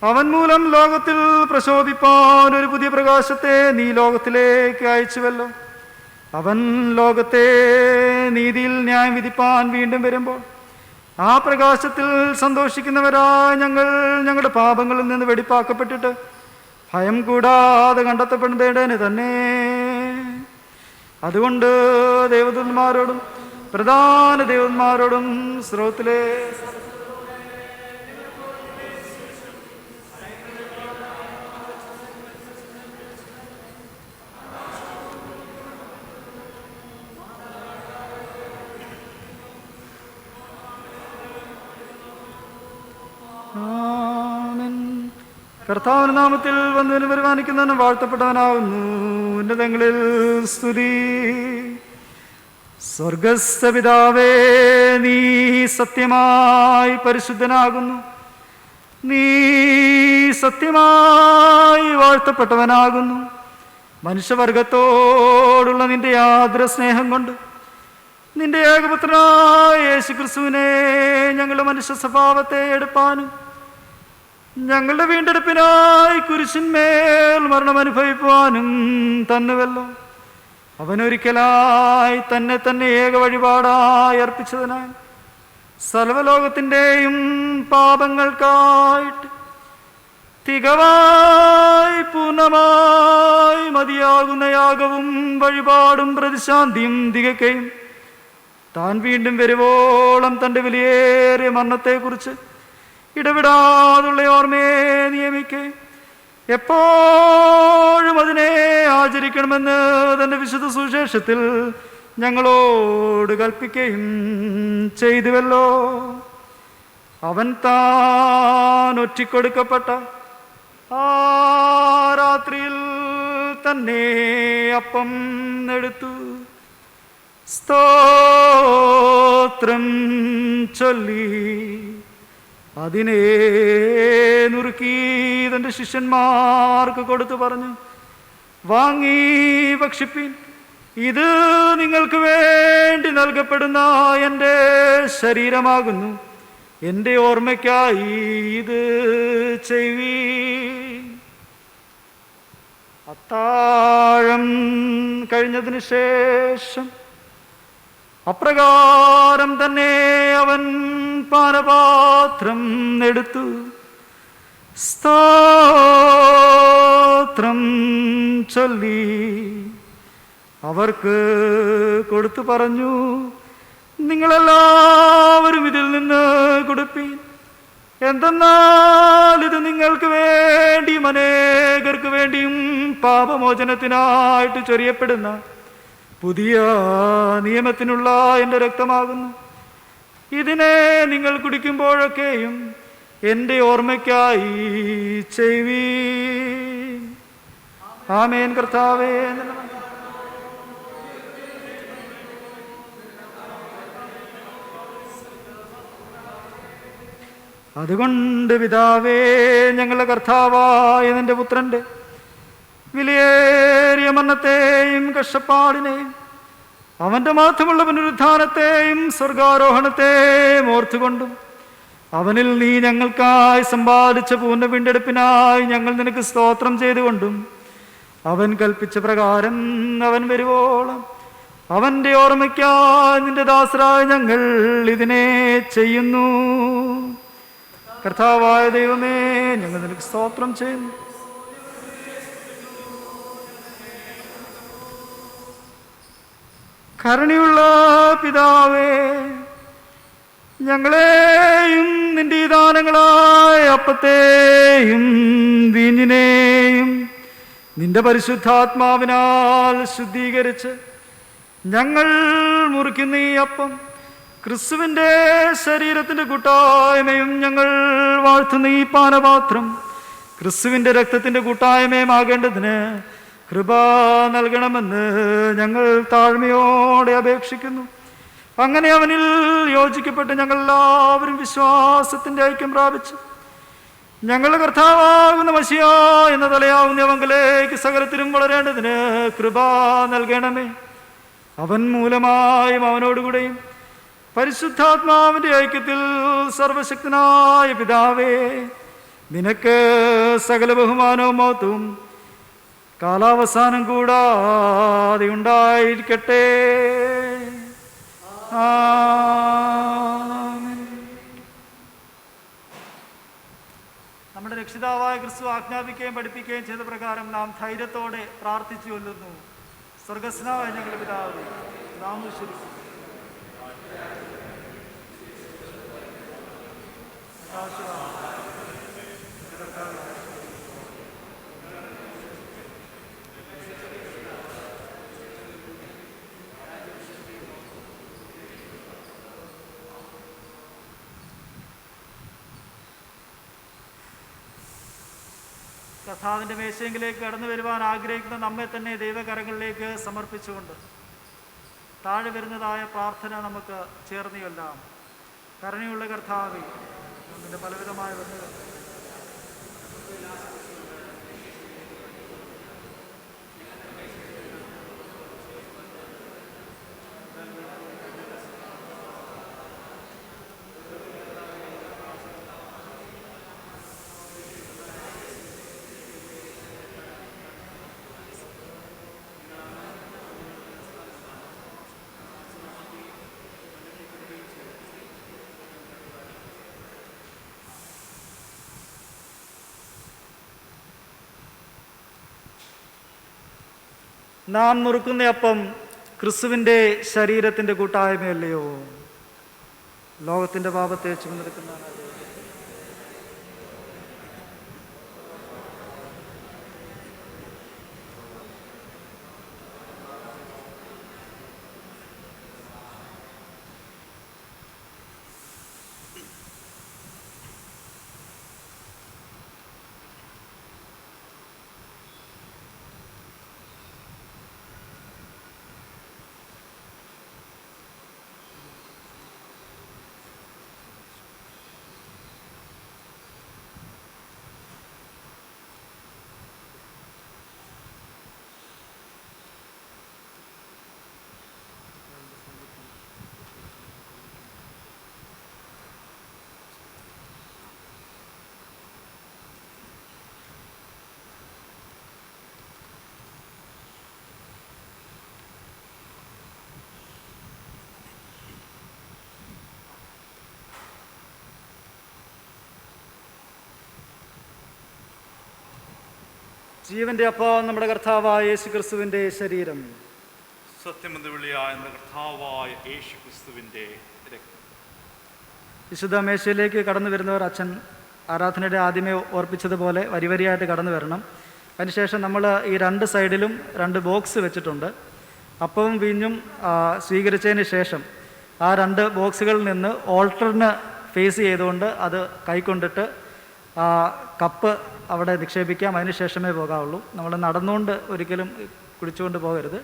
F: അവൻ മൂലം ലോകത്തിൽ പ്രശോഭിപ്പാൻ ഒരു പുതിയ പ്രകാശത്തെ നീ ലോകത്തിലേക്ക് അയച്ചുവല്ലോ. അവൻ ലോകത്തെ നീതിയിൽ ന്യായം വിധിപ്പാൻ വീണ്ടും വരുമ്പോൾ ആ പ്രകാശത്തിൽ സന്തോഷിക്കുന്നവരായ ഞങ്ങൾ ഞങ്ങളുടെ പാപങ്ങളിൽ നിന്ന് വെടിപ്പാക്കപ്പെട്ടിട്ട് ഭയം കൂടാതെ കണ്ടെത്തപ്പെടുന്നതിന് തന്നെ. അതുകൊണ്ട് ദേവദൂതന്മാരോടും പ്രധാന ദേവന്മാരോടും സ്രോതത്തിലെ കർത്താവിന്റെ നാമത്തിൽ വന്നതിന് പരിപാലിക്കുന്നവനും വാഴ്ത്തപ്പെട്ടവനാകുന്നു. ഉന്നതങ്ങളിൽ സ്തുതി. സ്വർഗസ്ഥ പിതാവേ, നീ സത്യമായി പരിശുദ്ധനാകുന്നു. നീ സത്യമായി വാഴ്ത്തപ്പെട്ടവനാകുന്നു. മനുഷ്യവർഗത്തോടുള്ള നിന്റെ യാതൊരു സ്നേഹം കൊണ്ട് നിന്റെ ഏകപുത്രനായ യേശുക്രിസ്തുവിനെ ഞങ്ങളുടെ മനുഷ്യ സ്വഭാവത്തെ എടുപ്പാനും ഞങ്ങളുടെ വീണ്ടെടുപ്പിനായി കുരിശിന്മേൽ മരണം അനുഭവിക്കുവാനും തന്നുവല്ലോ. അവനൊരിക്കലായി തന്നെ ഏക വഴിപാടായി അർപ്പിച്ചതിനാൽ സർവലോകത്തിൻ്റെയും പാപങ്ങൾക്കായിട്ട് തികവായി പൂർണ്ണമായി മതിയാകുന്ന യാഗവും വഴിപാടും പ്രതിശാന്തിയും തികയ്ക്കുകയും താൻ വീണ്ടും വരുവോളം തൻ്റെ വിലയേറിയ മരണത്തെക്കുറിച്ച് ഇടവിടാതുള്ള ഓർമ്മയെ നിയമിക്കുകയും എപ്പോഴും അതിനെ ആചരിക്കണമെന്ന് തൻ്റെ വിശുദ്ധ സുവിശേഷത്തിൽ ഞങ്ങളോട് കൽപ്പിക്കുകയും ചെയ്തുവല്ലോ. അവൻ താൻ ഒറ്റിക്കൊടുക്കപ്പെട്ട ആ രാത്രിയിൽ തന്നെ അപ്പം എടുത്തു സ്തോത്രം ചൊല്ലി അതിനെ നുറുക്കി തൻ്റെ ശിഷ്യന്മാർക്ക് കൊടുത്തു പറഞ്ഞു, വാങ്ങി ഭക്ഷിപ്പിൻ, ഇത് നിങ്ങൾക്ക് വേണ്ടി നൽകപ്പെടുന്ന എൻ്റെ ശരീരമാകുന്നു. എൻ്റെ ഓർമ്മയ്ക്കായി ഇത് ചെയ്യുവീൻ. അത്താഴം കഴിഞ്ഞതിന് ശേഷം അപ്രകാരം തന്നെ അവൻ പാനപാത്രം എടുത്തു സ്തോത്രം ചൊല്ലി അവർക്ക് കൊടുത്തു പറഞ്ഞു, നിങ്ങളെല്ലാവരും ഇതിൽ നിന്ന് കുടിപ്പീൻ. എന്തെന്നാൽ ഇത് നിങ്ങൾക്ക് വേണ്ടിയും അനേകർക്ക് വേണ്ടിയും പാപമോചനത്തിനായിട്ട് ചൊരിയപ്പെടുന്ന പുതിയ നിയമത്തിനുള്ള എൻ്റെ രക്തമാകുന്നു. ഇതിനെ നിങ്ങൾ കുടിക്കുമ്പോഴൊക്കെയും എൻ്റെ ഓർമ്മയ്ക്കായി ചെയ്യുവീൻ. ആമേൻ. കർത്താവേ, അതുകൊണ്ട് പിതാവേ, ഞങ്ങളുടെ കർത്താവായ നിന്റെ പുത്രൻ്റെ വിലയേറിയ മരണത്തെയും കഷ്ടപ്പാടിനെയും അവൻ്റെ മഹത്വമുള്ള പുനരുത്ഥാനത്തെയും സ്വർഗാരോഹണത്തെയും ഓർത്തുകൊണ്ടും അവനിൽ നീ ഞങ്ങൾക്കായി സമ്പാദിച്ച പൂർണ്ണ വീണ്ടെടുപ്പിനായി ഞങ്ങൾ നിനക്ക് സ്തോത്രം ചെയ്തുകൊണ്ടും അവൻ കൽപ്പിച്ച പ്രകാരം അവൻ വരുവോളം അവൻ്റെ ഓർമ്മയ്ക്കായി നിന്റെ ദാസരായ ഞങ്ങൾ ഇതിനെ ചെയ്യുന്നു. കർത്താവായ ദൈവമേ, ഞങ്ങൾ നിനക്ക് സ്തോത്രം ചെയ്യുന്നു. കരുണയുള്ള പിതാവേ, ഞങ്ങളെയും നിന്റെ ദാനങ്ങളായ അപ്പത്തെയും വീഞ്ഞിനെയും നിന്റെ പരിശുദ്ധാത്മാവിനാൽ ശുദ്ധീകരിച്ച് ഞങ്ങൾ മുറിക്കുന്ന ഈ അപ്പം ക്രിസ്തുവിൻ്റെ ശരീരത്തിൻ്റെ കൂട്ടായ്മയും ഞങ്ങൾ വാഴ്ത്തുന്ന ഈ പാനപാത്രം ക്രിസ്തുവിൻ്റെ രക്തത്തിൻ്റെ കൂട്ടായ്മയുമാകേണ്ടതിന് കൃപ നൽകണമെന്ന് ഞങ്ങൾ താഴ്മയോടെ അപേക്ഷിക്കുന്നു. അങ്ങനെ അവനിൽ യോജിക്കപ്പെട്ട് ഞങ്ങളെല്ലാവരും വിശ്വാസത്തിൻ്റെ ഐക്യം പ്രാപിച്ചു ഞങ്ങളുടെ കർത്താവാകുന്ന മശിയ എന്ന തലയാവുന്ന അവങ്കലേക്ക് സകലത്തിലും വളരേണ്ടതിന് കൃപ നൽകണമേ. അവൻ മൂലമായും അവനോടുകൂടെയും പരിശുദ്ധാത്മാവിൻ്റെ ഐക്യത്തിൽ സർവശക്തനായ പിതാവേ, നിനക്ക് സകല ബഹുമാനവും മഹത്വവും കാലാവസാനം കൂടാതെ ഉണ്ടായിരിക്കട്ടെ. ആമേൻ. നമ്മുടെ രക്ഷിതാവായ ക്രിസ്തു ആജ്ഞാപിക്കുകയും പഠിപ്പിക്കുകയും ചെയ്ത പ്രകാരം നാം ധൈര്യത്തോടെ പ്രാർത്ഥിച്ചു കൊല്ലുന്നു. സ്വർഗസ്നായ ഞങ്ങളുടെ പിതാവേ, നാമം ശുശ്രൂഷിക്കപ്പെടുക. കർത്താവിൻ്റെ മേശയെങ്കിലേക്ക് കടന്നു വരുവാൻ ആഗ്രഹിക്കുന്ന നമ്മെ തന്നെ ദൈവകരങ്ങളിലേക്ക് സമർപ്പിച്ചുകൊണ്ട് താഴെ വരുന്നതായ പ്രാർത്ഥന നമുക്ക് ചേർന്ന് ചൊല്ലാം. കരുണയുള്ള കർത്താവേ, നിന്റെ പലവിധമായ വന്നുകൾ നാം നുറുക്കുന്ന അപ്പം ക്രിസ്തുവിൻ്റെ ശരീരത്തിൻ്റെ കൂട്ടായ്മയല്ലയോ? ലോകത്തിൻ്റെ പാപത്തെ ചുമന്നെടുക്കുന്ന ജീവന്റെ അപ്പം നമ്മുടെ കർത്താവായ യേശു ക്രിസ്തുവിൻ്റെ ശരീരം,
A: സത്യമെന്ന് വിളിയായ കർത്താവായ യേശു ക്രിസ്തുവിൻ്റെ രക്തം.
F: വിശുദ്ധ മേശയിലേക്ക് കടന്നു വരുന്നവർ അച്ഛൻ ആരാധനയുടെ ആദ്യമേ ഓർപ്പിച്ചതുപോലെ വരിവരിയായിട്ട് കടന്നു വരണം. അതിനുശേഷം നമ്മൾ ഈ രണ്ട് സൈഡിലും 2 ബോക്സ് വെച്ചിട്ടുണ്ട്. അപ്പവും വീഞ്ഞും സ്വീകരിച്ചതിന് ശേഷം ആ 2 ബോക്സുകളിൽ നിന്ന് ഓൾട്ടറിന് ഫേസ് ചെയ്തുകൊണ്ട് അത് കൈക്കൊണ്ടിട്ട് കപ്പ് അവിടെ നിക്ഷേപിക്കാം. അതിന് ശേഷമേ പോകാവുള്ളൂ. നമ്മൾ നടന്നുകൊണ്ട് ഒരിക്കലും കുടിച്ചുകൊണ്ട് പോകരുത്.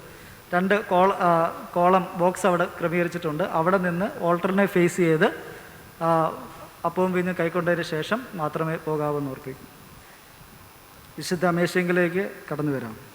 F: 2 കോളം ബോക്സ് അവിടെ ക്രമീകരിച്ചിട്ടുണ്ട്. അവിടെ നിന്ന് ഓൾട്ടറിനെ ഫേസ് ചെയ്ത് അപ്പവും വീഞ്ഞും കൈക്കൊണ്ടതിന് ശേഷം മാത്രമേ പോകാവെന്ന് ഓർപ്പിക്കും. വിശുദ്ധ മേശയെങ്കിലേക്ക് കടന്നു വരാം.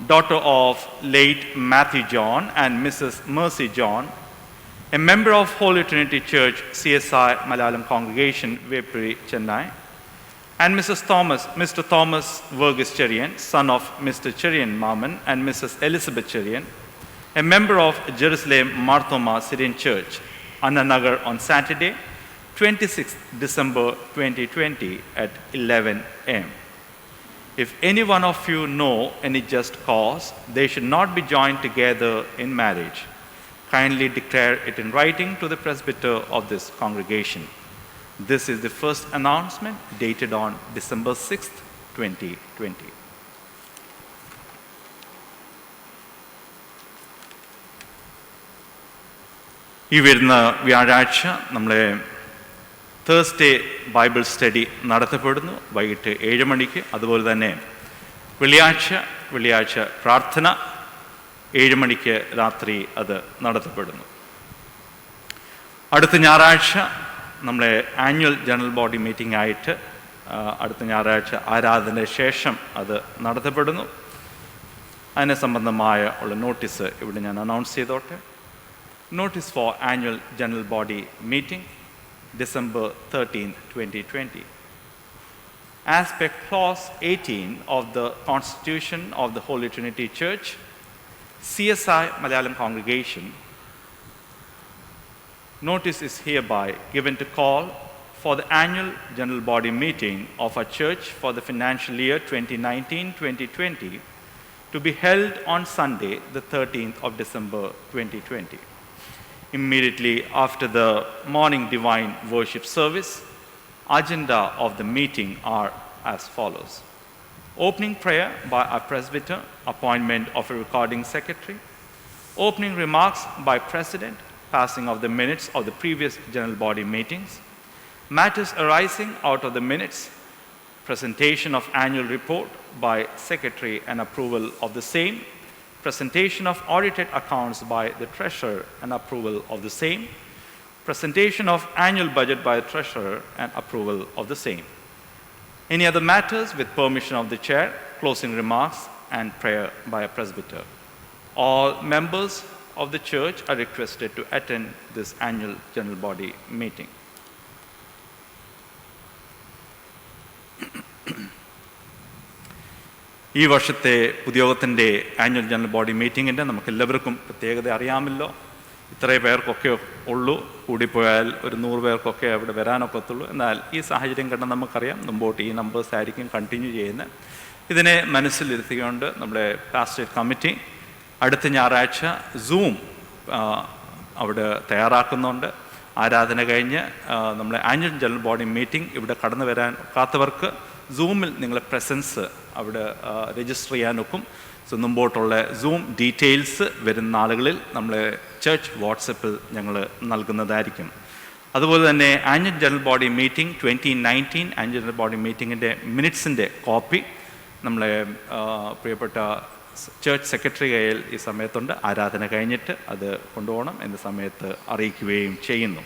A: daughter of late Matthew John and Mrs. Mercy John, a member of Holy Trinity Church, CSI Malayalam Congregation, Vepuri, Chennai, and Mr. Thomas Verghese Cherian, son of Mr. Cherian Maman and Mrs. Elizabeth Cherian, a member of Jerusalem Marthoma Syrian Church, Annanagar, on Saturday, 26th December 2020 at 11 a.m. If any one of you know any just cause, they should not be joined together in marriage. Kindly declare it in writing to the presbyter of this congregation. This is the first announcement dated on December 6th, 2020. ഈ വരുന്ന വ്യാഴാഴ്ച നമ്മളെ Thursday Bible study നടത്തപ്പെടുന്നു വൈകിട്ട് 7 മണിക്ക്. അതുപോലെ തന്നെ വെള്ളിയാഴ്ച പ്രാർത്ഥന 7 മണിക്ക് രാത്രി അത് നടത്തപ്പെടുന്നു. അടുത്ത ഞായറാഴ്ച നമ്മളെ ആനുവൽ ജനറൽ ബോഡി മീറ്റിംഗ് ആയിട്ട് അടുത്ത ഞായറാഴ്ച ആരാധന ശേഷം അത് നടത്തപ്പെടുന്നു. അതിനെ സംബന്ധമായ ഉള്ള നോട്ടീസ് ഇവിടെ ഞാൻ അനൗൺസ് ചെയ്തോട്ടെ. Notice for annual general body meeting, December 13th, 2020. As per clause 18 of the Constitution of the Holy Trinity Church, CSI Malayalam Congregation, notice is hereby given to call for the annual general body meeting of our church for the financial year 2019-2020 to be held on Sunday, the 13th of December 2020. Immediately after the morning divine worship service, agenda of the meeting are as follows. Opening prayer by our presbyter, appointment of a recording secretary, opening remarks by president, passing of the minutes of the previous general body meetings, matters arising out of the minutes, presentation of annual report by secretary and approval of the same, presentation of audited accounts by the treasurer and approval of the same, presentation of annual budget by the treasurer and approval of the same. Any other matters with permission of the chair, closing remarks and prayer by a presbyter. All members of the church are requested to attend this annual general body meeting. ഈ വർഷത്തെ പുതിയോഗത്തിൻ്റെ annual general body മീറ്റിങ്ങിൻ്റെ നമുക്കെല്ലാവർക്കും പ്രത്യേകത അറിയാമല്ലോ. ഇത്രയും പേർക്കൊക്കെ ഉള്ളൂ, കൂടിപ്പോയാൽ ഒരു 100 പേർക്കൊക്കെ അവിടെ വരാനൊക്കത്തുള്ളൂ. എന്നാൽ ഈ സാഹചര്യം കണ്ട് നമുക്കറിയാം മുമ്പോട്ട് ഈ നമ്പേഴ്സ് ആയിരിക്കും കണ്ടിന്യൂ ചെയ്യുന്നത്. ഇതിനെ മനസ്സിലിരുത്തിക്കൊണ്ട് നമ്മുടെ പാസ്റ്റേറ്റ് കമ്മിറ്റി അടുത്ത ഞായറാഴ്ച സൂം അവിടെ തയ്യാറാക്കുന്നുണ്ട്. ആരാധന കഴിഞ്ഞ് നമ്മുടെ ആനുവൽ ജനറൽ ബോഡി മീറ്റിംഗ് ഇവിടെ കടന്നു വരാൻ ഒക്കാത്തവർക്ക് സൂമിൽ നിങ്ങളെ പ്രസൻസ് അവിടെ രജിസ്റ്റർ ചെയ്യാനൊക്കും. സോ മുമ്പോട്ടുള്ള സൂം ഡീറ്റെയിൽസ് വരുന്ന ആളുകളിൽ നമ്മളെ ചർച്ച് വാട്സപ്പിൽ ഞങ്ങൾ നൽകുന്നതായിരിക്കും. അതുപോലെ തന്നെ annual general body meeting 2019 annual general body മീറ്റിങ്ങിൻ്റെ മിനിറ്റ്സിൻ്റെ കോപ്പി നമ്മളെ പ്രിയപ്പെട്ട ചർച്ച് സെക്രട്ടറി കയ്യിൽ ഈ സമയത്തുണ്ട്. ആരാധന കഴിഞ്ഞിട്ട് അത് കൊണ്ടുപോകണം എന്ന സമയത്ത് അറിയിക്കുകയും ചെയ്യുന്നു.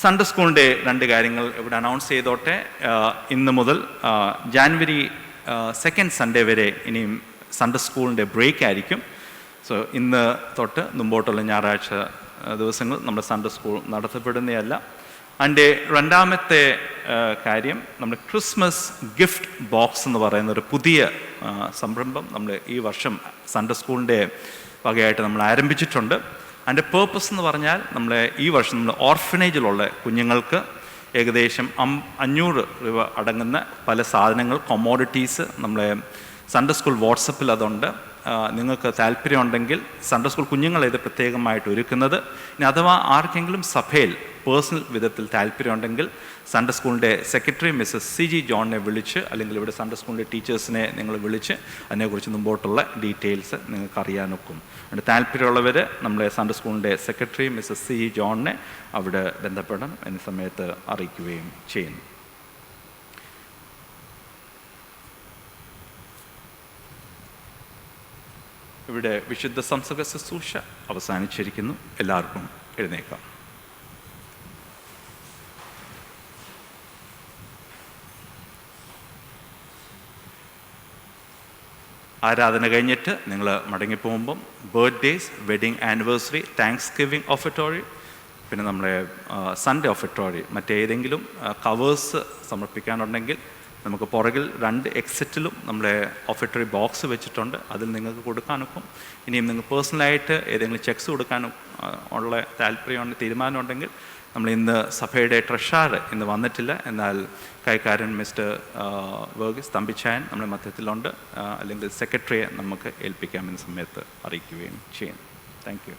A: സൺഡേ സ്കൂളിൻ്റെ 2 കാര്യങ്ങൾ ഇവിടെ അനൗൺസ് ചെയ്തോട്ടെ. ഇന്ന് മുതൽ ജാനുവരി 2nd സൺഡേ വരെ ഇനിയും സൺഡേ സ്കൂളിൻ്റെ ബ്രേക്ക് ആയിരിക്കും. സോ ഇന്ന് തൊട്ട് മുമ്പോട്ടുള്ള ഞായറാഴ്ച ദിവസങ്ങൾ നമ്മുടെ സൺഡേ സ്കൂൾ നടത്തപ്പെടുന്നതല്ല. അതിൻ്റെ രണ്ടാമത്തെ കാര്യം നമ്മുടെ ക്രിസ്മസ് ഗിഫ്റ്റ് ബോക്സ് എന്ന് പറയുന്ന ഒരു പുതിയ സംരംഭം നമ്മൾ ഈ വർഷം സൺഡേ സ്കൂളിൻ്റെ വകയായിട്ട് നമ്മൾ ആരംഭിച്ചിട്ടുണ്ട്. അതിൻ്റെ പേർപ്പസ് എന്ന് പറഞ്ഞാൽ നമ്മളെ ഈ വർഷം നമ്മൾ ഓർഫനേജിലുള്ള കുഞ്ഞുങ്ങൾക്ക് ഏകദേശം 500 രൂപ അടങ്ങുന്ന പല സാധനങ്ങൾ, കൊമോഡിറ്റീസ് നമ്മളെ സൺഡേ സ്കൂൾ വാട്സപ്പിൽ അതുണ്ട്. നിങ്ങൾക്ക് താല്പര്യമുണ്ടെങ്കിൽ സൺഡേ സ്കൂൾ കുഞ്ഞുങ്ങളെ ഇത് പ്രത്യേകമായിട്ട് ഒരുക്കുന്നത്. ഇനി അഥവാ ആർക്കെങ്കിലും സഭയിൽ പേഴ്സണൽ വിധത്തിൽ താല്പര്യമുണ്ടെങ്കിൽ സൺഡേ സ്കൂളിൻ്റെ സെക്രട്ടറി മിസ്സസ് CG ജോണിനെ വിളിച്ച് അല്ലെങ്കിൽ ഇവിടെ സൺഡേ സ്കൂളിൻ്റെ ടീച്ചേഴ്സിനെ നിങ്ങൾ വിളിച്ച് അതിനെക്കുറിച്ച് മുമ്പോട്ടുള്ള ഡീറ്റെയിൽസ് നിങ്ങൾക്ക് അറിയാനൊക്കും. അതുകൊണ്ട് താല്പര്യമുള്ളവർ നമ്മളെ സൺഡേ സ്കൂളിൻ്റെ സെക്രട്ടറി മിസ്സസ് CG ജോണിനെ അവിടെ ബന്ധപ്പെടണം എന്ന സമയത്ത് അറിയിക്കുകയും ചെയ്യുന്നു. ഇവിടെ വിശുദ്ധ സംസർഗ ശുശ്രൂഷ അവസാനിച്ചിരിക്കുന്നു. എല്ലാവർക്കും എഴുന്നേൽക്കാം. ആരാധന കഴിഞ്ഞിട്ട് നിങ്ങൾ മടങ്ങിപ്പോകുമ്പം birthdays, wedding anniversary, thanksgiving offertory, പിന്നെ നമ്മുടെ സൺഡേ ഓഫറ്റോറി, മറ്റേതെങ്കിലും കവേഴ്സ് സമർപ്പിക്കാനുണ്ടെങ്കിൽ നമുക്ക് പുറകിൽ 2 എക്സിറ്റിലും നമ്മുടെ ഓഫറ്ററി ബോക്സ് വെച്ചിട്ടുണ്ട്. അതിൽ നിങ്ങൾക്ക് കൊടുക്കാനൊക്കും. ഇനിയും നിങ്ങൾ പേഴ്സണലായിട്ട് ഏതെങ്കിലും ചെക്സ് കൊടുക്കാനും ഉള്ള താല്പര്യമുണ്ട്, തീരുമാനമുണ്ടെങ്കിൽ നമ്മൾ ഇന്ന് സഭയുടെ ട്രഷറർ ഇന്ന് വന്നിട്ടില്ല, എന്നാൽ കൈക്കാരൻ മിസ്റ്റർ വർഗീസ് തമ്പിച്ചായൻ നമ്മുടെ മധ്യത്തിലുണ്ട്, അല്ലെങ്കിൽ സെക്രട്ടറിയെ നമുക്ക് ഏൽപ്പിക്കാമെന്ന സമയത്ത് അറിയിക്കുകയും ചെയ്യും. Thank you.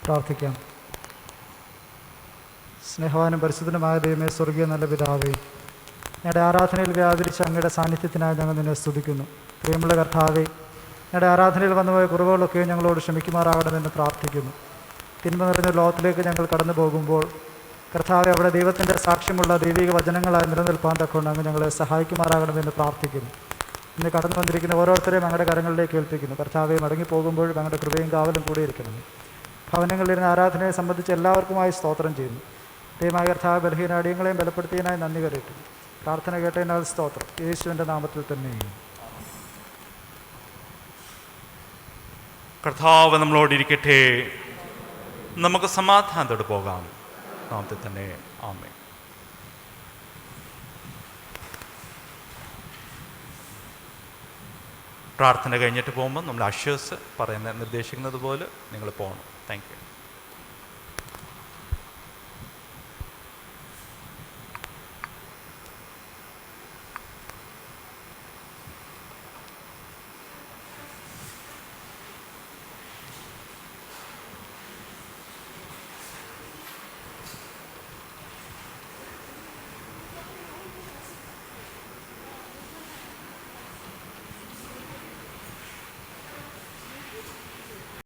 F: പ്രാർത്ഥിക്കാം. സ്നേഹവാനും പരിശുദ്ധനുമായ ദൈവമേ, സ്വർഗീയ നല്ല പിതാവേ, ഞങ്ങളുടെ ആരാധനയിൽ വ്യാപരിച്ച അങ്ങയുടെ സാന്നിധ്യത്തിനായി ഞങ്ങൾ നിന്നെ സ്തുതിക്കുന്നു. പ്രിയമുള്ള കർത്താവേ, ഞങ്ങളുടെ ആരാധനയിൽ വന്നുപോയ കുറവുകളൊക്കെ ഞങ്ങളോട് ക്ഷമിക്കുമാറാകണമെന്ന് പ്രാർത്ഥിക്കുന്നു. തിന്മ നിറഞ്ഞ ലോകത്തിലേക്ക് ഞങ്ങൾ കടന്നു പോകുമ്പോൾ കർത്താവെ, അവിടെ ദൈവത്തിൻ്റെ സാക്ഷ്യമുള്ള ദൈവിക വചനങ്ങളായി നിലനിൽപ്പാൻ തക്കൊണ്ട് അങ്ങ് ഞങ്ങളെ സഹായിക്കുമാറാകണമെന്ന് പ്രാർത്ഥിക്കുന്നു. ഇന്ന് കടന്നു വന്നിരിക്കുന്ന ഓരോരുത്തരെയും ഞങ്ങളുടെ കരങ്ങളിലേക്ക് ഏൽപ്പിക്കുന്നു. കർത്താവെ, മടങ്ങിപ്പോകുമ്പോഴും ഞങ്ങളുടെ കൃപയും കാവലും കൂടിയിരിക്കണം. ഭവനങ്ങളിലിരുന്ന ആരാധനയെ സംബന്ധിച്ച് എല്ലാവർക്കുമായി സ്തോത്രം ചെയ്യുന്നു. ദൈവമായ കർത്താവ് ബലഹീനാടിയങ്ങളെയും ബലപ്പെടുത്തിയതിനായി നന്ദി കരയിട്ടു. പ്രാർത്ഥന കേട്ടതിനാൽ സ്തോത്രം. യേശുവിൻ്റെ നാമത്തിൽ തന്നെ.
A: കർത്താവ് നമ്മളോടിരിക്കട്ടെ. നമുക്ക് സമാധാനത്തോടെ പോകാം. നാമത്തിൽ തന്നെ ആമേൻ. പ്രാർത്ഥന കഴിഞ്ഞിട്ട് പോകുമ്പോൾ നമ്മൾ അഷേഴ്സ് നിർദ്ദേശിക്കുന്നത് പോലെ നിങ്ങൾ പോകണം. Thank you.